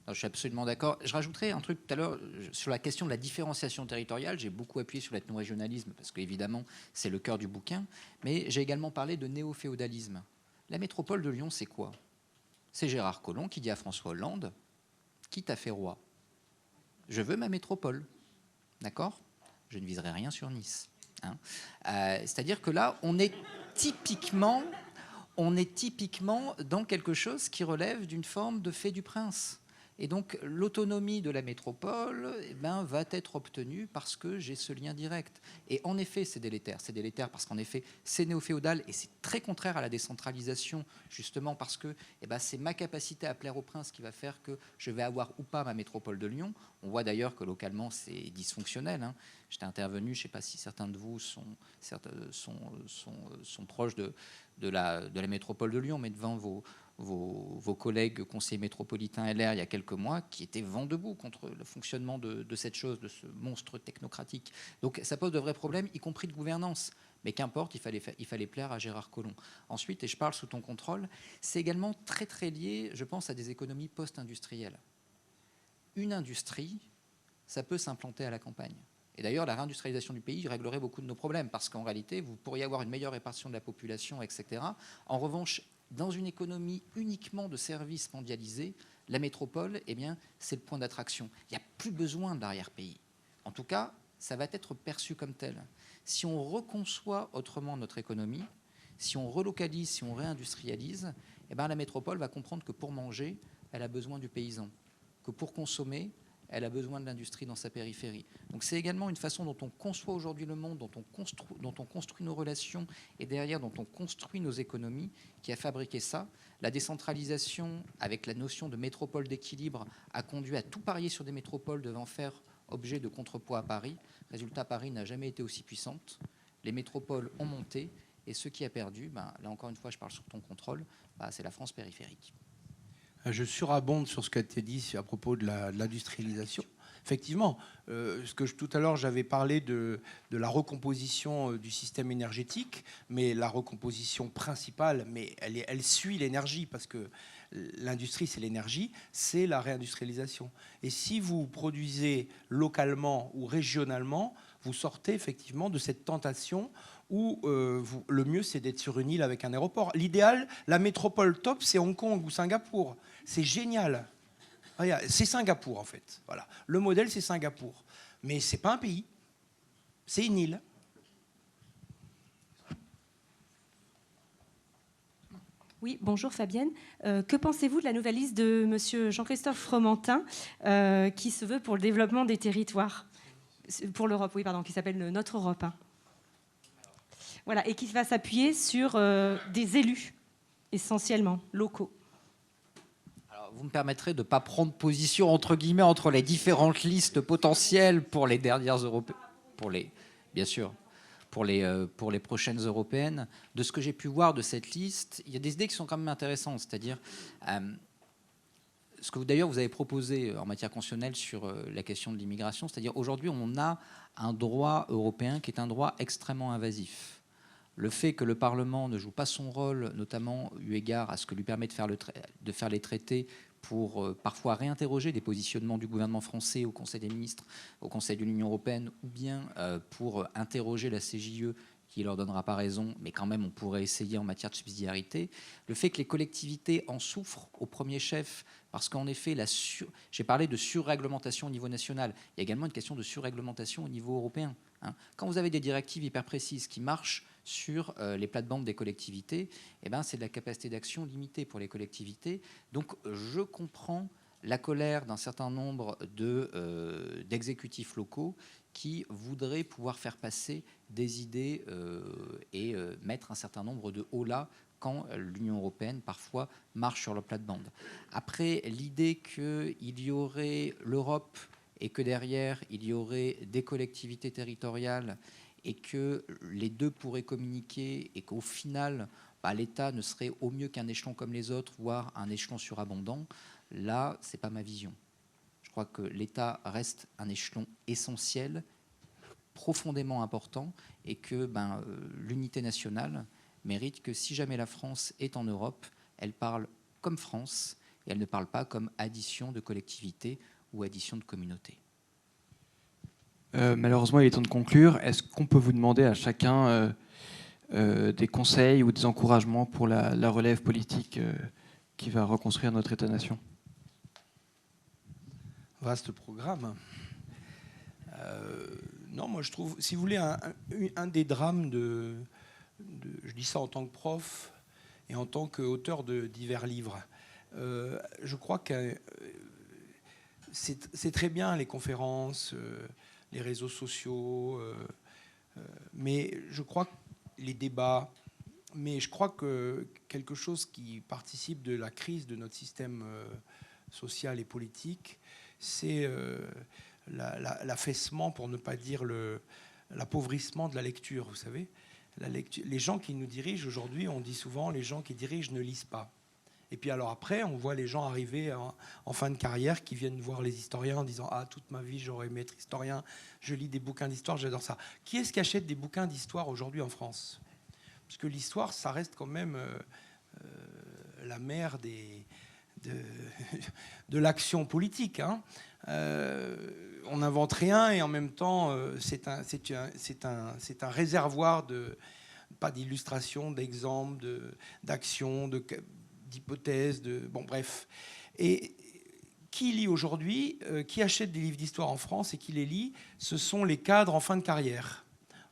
Je suis absolument d'accord. Je rajouterais un truc tout à l'heure sur la question de la différenciation territoriale. J'ai beaucoup appuyé sur l'ethno-régionalisme parce qu'évidemment, c'est le cœur du bouquin. Mais j'ai également parlé de néo-féodalisme. La métropole de Lyon, c'est quoi? C'est Gérard Collomb qui dit à François Hollande, qui t'a fait roi? Je veux ma métropole. D'accord? Je ne viserai rien sur Nice. Hein, c'est-à-dire que là, on est typiquement dans quelque chose qui relève d'une forme de fait du prince. Et donc l'autonomie de la métropole va être obtenue parce que j'ai ce lien direct. Et en effet, c'est délétère. C'est délétère parce qu'en effet, c'est néo-féodal et c'est très contraire à la décentralisation, justement parce que c'est ma capacité à plaire au prince qui va faire que je vais avoir ou pas ma métropole de Lyon. On voit d'ailleurs que localement, c'est dysfonctionnel. Hein. J'étais intervenu, je ne sais pas si certains de vous sont proches de la métropole de Lyon, mais devant vos collègues conseillers métropolitains LR il y a quelques mois qui étaient vent debout contre le fonctionnement de cette chose, de ce monstre technocratique. Donc ça pose de vrais problèmes, y compris de gouvernance. Mais qu'importe, il fallait plaire à Gérard Collomb. Ensuite, et je parle sous ton contrôle, c'est également très très lié, je pense, à des économies post-industrielles. Une industrie, ça peut s'implanter à la campagne. Et d'ailleurs, la réindustrialisation du pays réglerait beaucoup de nos problèmes, parce qu'en réalité, vous pourriez avoir une meilleure répartition de la population, etc. En revanche, dans une économie uniquement de services mondialisés, la métropole, c'est le point d'attraction. Il n'y a plus besoin de l'arrière-pays. En tout cas, ça va être perçu comme tel. Si on reconçoit autrement notre économie, si on relocalise, si on réindustrialise, la métropole va comprendre que pour manger, elle a besoin du paysan, que pour consommer, elle a besoin de l'industrie dans sa périphérie. Donc c'est également une façon dont on conçoit aujourd'hui le monde, dont on construit nos relations et derrière dont on construit nos économies qui a fabriqué ça. La décentralisation avec la notion de métropole d'équilibre a conduit à tout parier sur des métropoles devant faire objet de contrepoids à Paris. Résultat, Paris n'a jamais été aussi puissante. Les métropoles ont monté et ce qui a perdu, là encore une fois je parle sur ton contrôle, c'est la France périphérique. Je surabonde sur ce qu'a été dit à propos de l'industrialisation. Effectivement, tout à l'heure, j'avais parlé de la recomposition du système énergétique, mais la recomposition principale, mais elle suit l'énergie, parce que l'industrie, c'est l'énergie, c'est la réindustrialisation. Et si vous produisez localement ou régionalement, vous sortez effectivement de cette tentation où le mieux, c'est d'être sur une île avec un aéroport. L'idéal, la métropole top, c'est Hong Kong ou Singapour. C'est génial. C'est Singapour, en fait. Voilà. Le modèle, c'est Singapour. Mais ce n'est pas un pays. C'est une île. Oui, bonjour Fabienne. Que pensez-vous de la nouvelle liste de M. Jean-Christophe Fromentin qui se veut pour le développement des territoires pour l'Europe, oui, pardon, qui s'appelle Notre Europe. Voilà, et qui va s'appuyer sur des élus, essentiellement, locaux. Alors, vous me permettrez de ne pas prendre position, entre guillemets, entre les différentes listes potentielles pour les dernières européennes, bien sûr, pour les prochaines européennes. De ce que j'ai pu voir de cette liste, il y a des idées qui sont quand même intéressantes, c'est-à-dire ce que d'ailleurs vous avez proposé en matière constitutionnelle sur la question de l'immigration, c'est-à-dire aujourd'hui on a un droit européen qui est un droit extrêmement invasif. Le fait que le Parlement ne joue pas son rôle, notamment eu égard à ce que lui permet de faire les traités pour parfois réinterroger des positionnements du gouvernement français au Conseil des ministres, au Conseil de l'Union européenne, ou bien pour interroger la CJE qui ne leur donnera pas raison, mais quand même on pourrait essayer en matière de subsidiarité. Le fait que les collectivités en souffrent au premier chef, parce qu'en effet, j'ai parlé de surréglementation au niveau national, il y a également une question de surréglementation au niveau européen. Quand vous avez des directives hyper précises qui marchent sur les plates-bandes des collectivités, c'est de la capacité d'action limitée pour les collectivités. Donc je comprends la colère d'un certain nombre d'exécutifs locaux qui voudraient pouvoir faire passer des idées et mettre un certain nombre de holà quand l'Union européenne, parfois, marche sur leur plate-bande. Après, l'idée qu'il y aurait l'Europe et que derrière, il y aurait des collectivités territoriales et que les deux pourraient communiquer et qu'au final, l'État ne serait au mieux qu'un échelon comme les autres, voire un échelon surabondant, là, ce n'est pas ma vision. Je crois que l'État reste un échelon essentiel, profondément important, et que l'unité nationale mérite que si jamais la France est en Europe, elle parle comme France et elle ne parle pas comme addition de collectivités ou addition de communautés. Malheureusement, il est temps de conclure. Est-ce qu'on peut vous demander à chacun des conseils ou des encouragements pour la relève politique qui va reconstruire notre État-nation? Vaste programme. Non, moi je trouve, si vous voulez, un des drames je dis ça en tant que prof et en tant qu'auteur de divers livres. Je crois que c'est très bien les conférences, les réseaux sociaux, mais je crois que les débats, mais je crois que quelque chose qui participe de la crise de notre système social et politique, c'est l'affaissement, pour ne pas dire l'appauvrissement de la lecture, vous savez. Les gens qui nous dirigent aujourd'hui, on dit souvent, les gens qui dirigent ne lisent pas. Et puis alors après, on voit les gens arriver en fin de carrière qui viennent voir les historiens en disant « Ah, toute ma vie, j'aurais aimé être historien, je lis des bouquins d'histoire, j'adore ça ». Qui est-ce qui achète des bouquins d'histoire aujourd'hui en France? Parce que l'histoire, ça reste quand même la mère de l'action politique, hein. On n'invente rien et en même temps, c'est un réservoir pas d'illustrations, d'exemples, d'actions, d'hypothèses, bon bref. Et qui lit aujourd'hui, qui achète des livres d'histoire en France et qui les lit, ce sont les cadres en fin de carrière.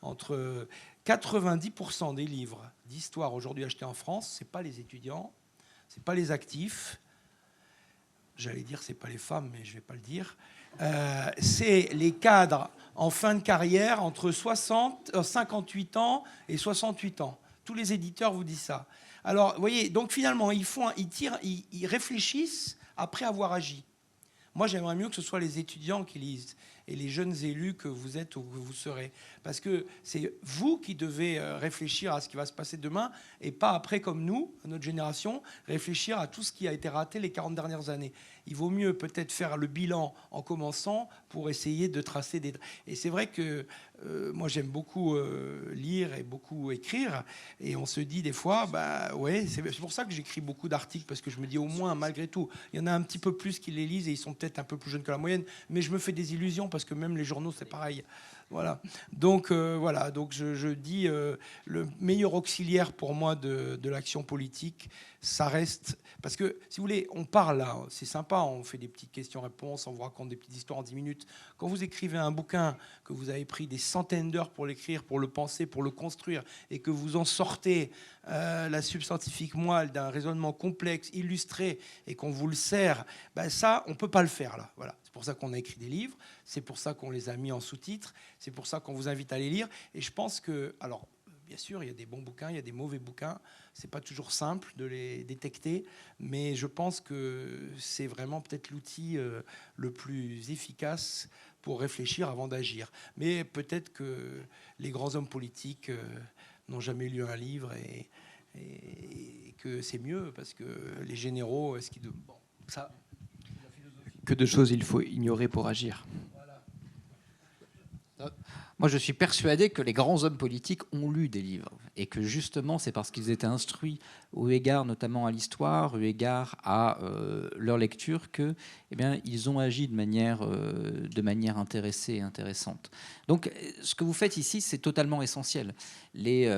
Entre 90% des livres d'histoire aujourd'hui achetés en France, c'est pas les étudiants, c'est pas les actifs. J'allais dire c'est pas les femmes, mais je vais pas le dire. C'est les cadres en fin de carrière entre 58 ans et 68 ans. Tous les éditeurs vous disent ça. Alors, vous voyez, donc finalement, ils réfléchissent après avoir agi. Moi, j'aimerais mieux que ce soit les étudiants qui lisent et les jeunes élus que vous êtes ou que vous serez. Parce que c'est vous qui devez réfléchir à ce qui va se passer demain et pas après, comme nous, notre génération, réfléchir à tout ce qui a été raté les 40 dernières années. Il vaut mieux peut-être faire le bilan en commençant pour essayer de tracer des... Et c'est vrai que moi, j'aime beaucoup lire et beaucoup écrire. Et on se dit des fois, ouais, c'est pour ça que j'écris beaucoup d'articles, parce que je me dis au moins, malgré tout, il y en a un petit peu plus qui les lisent et ils sont peut-être un peu plus jeunes que la moyenne. Mais je me fais des illusions parce que même les journaux, c'est pareil. Voilà. Donc, voilà. Donc je dis le meilleur auxiliaire pour moi de l'action politique, ça reste... Parce que, si vous voulez, on parle là, c'est sympa, on fait des petites questions-réponses, on vous raconte des petites histoires en 10 minutes. Quand vous écrivez un bouquin, que vous avez pris des centaines d'heures pour l'écrire, pour le penser, pour le construire, et que vous en sortez la substantifique moelle d'un raisonnement complexe, illustré, et qu'on vous le sert, ça, on ne peut pas le faire là. Voilà. C'est pour ça qu'on a écrit des livres, c'est pour ça qu'on les a mis en sous-titres, c'est pour ça qu'on vous invite à les lire. Et je pense que... Alors, bien sûr, il y a des bons bouquins, il y a des mauvais bouquins. C'est pas toujours simple de les détecter, mais je pense que c'est vraiment peut-être l'outil le plus efficace pour réfléchir avant d'agir. Mais peut-être que les grands hommes politiques n'ont jamais lu un livre et que c'est mieux parce que les généraux, est-ce qu'ils... Bon, ça... Que de choses il faut ignorer pour agir. Moi, je suis persuadé que les grands hommes politiques ont lu des livres et que justement, c'est parce qu'ils étaient instruits eu égard notamment à l'histoire, eu égard à leur lecture, que, ils ont agi de manière intéressée et intéressante. Donc, ce que vous faites ici, c'est totalement essentiel. Les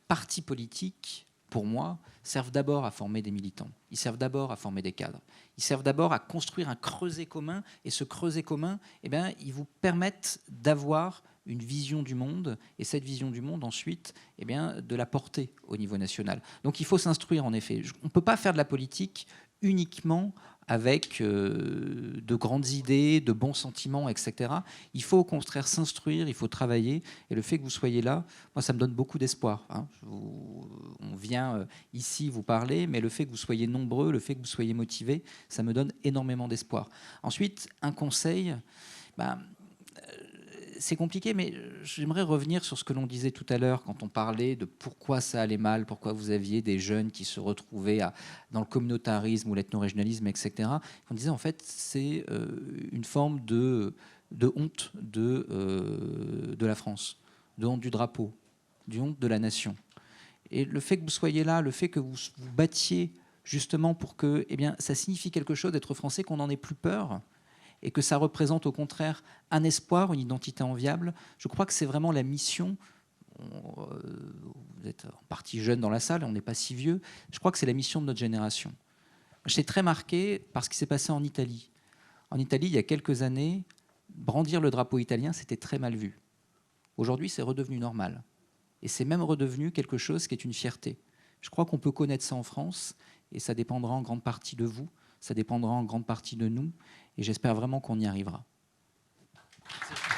partis politiques, pour moi, servent d'abord à former des militants. Ils servent d'abord à former des cadres. Ils servent d'abord à construire un creuset commun. Et ce creuset commun, ils vous permettent d'avoir une vision du monde, et cette vision du monde, ensuite, de la porter au niveau national. Donc il faut s'instruire, en effet. On ne peut pas faire de la politique uniquement avec de grandes idées, de bons sentiments, etc. Il faut au contraire s'instruire, il faut travailler. Et le fait que vous soyez là, moi, ça me donne beaucoup d'espoir. Hein. On vient ici vous parler, mais le fait que vous soyez nombreux, le fait que vous soyez motivés, ça me donne énormément d'espoir. Ensuite, un conseil... c'est compliqué, mais j'aimerais revenir sur ce que l'on disait tout à l'heure quand on parlait de pourquoi ça allait mal, pourquoi vous aviez des jeunes qui se retrouvaient dans le communautarisme ou l'ethno-régionalisme, etc. On disait en fait c'est une forme de honte de la France, de honte du drapeau, de honte de la nation. Et le fait que vous soyez là, le fait que vous vous battiez justement pour que, eh bien, ça signifie quelque chose d'être français, qu'on n'en ait plus peur, et que ça représente au contraire un espoir, une identité enviable. Je crois que c'est vraiment la mission. Vous êtes en partie jeune dans la salle, on n'est pas si vieux. Je crois que c'est la mission de notre génération. J'étais très marqué par ce qui s'est passé en Italie. En Italie, il y a quelques années, brandir le drapeau italien, c'était très mal vu. Aujourd'hui, c'est redevenu normal. Et c'est même redevenu quelque chose qui est une fierté. Je crois qu'on peut connaître ça en France, et ça dépendra en grande partie de vous, ça dépendra en grande partie de nous, et j'espère vraiment qu'on y arrivera. Merci.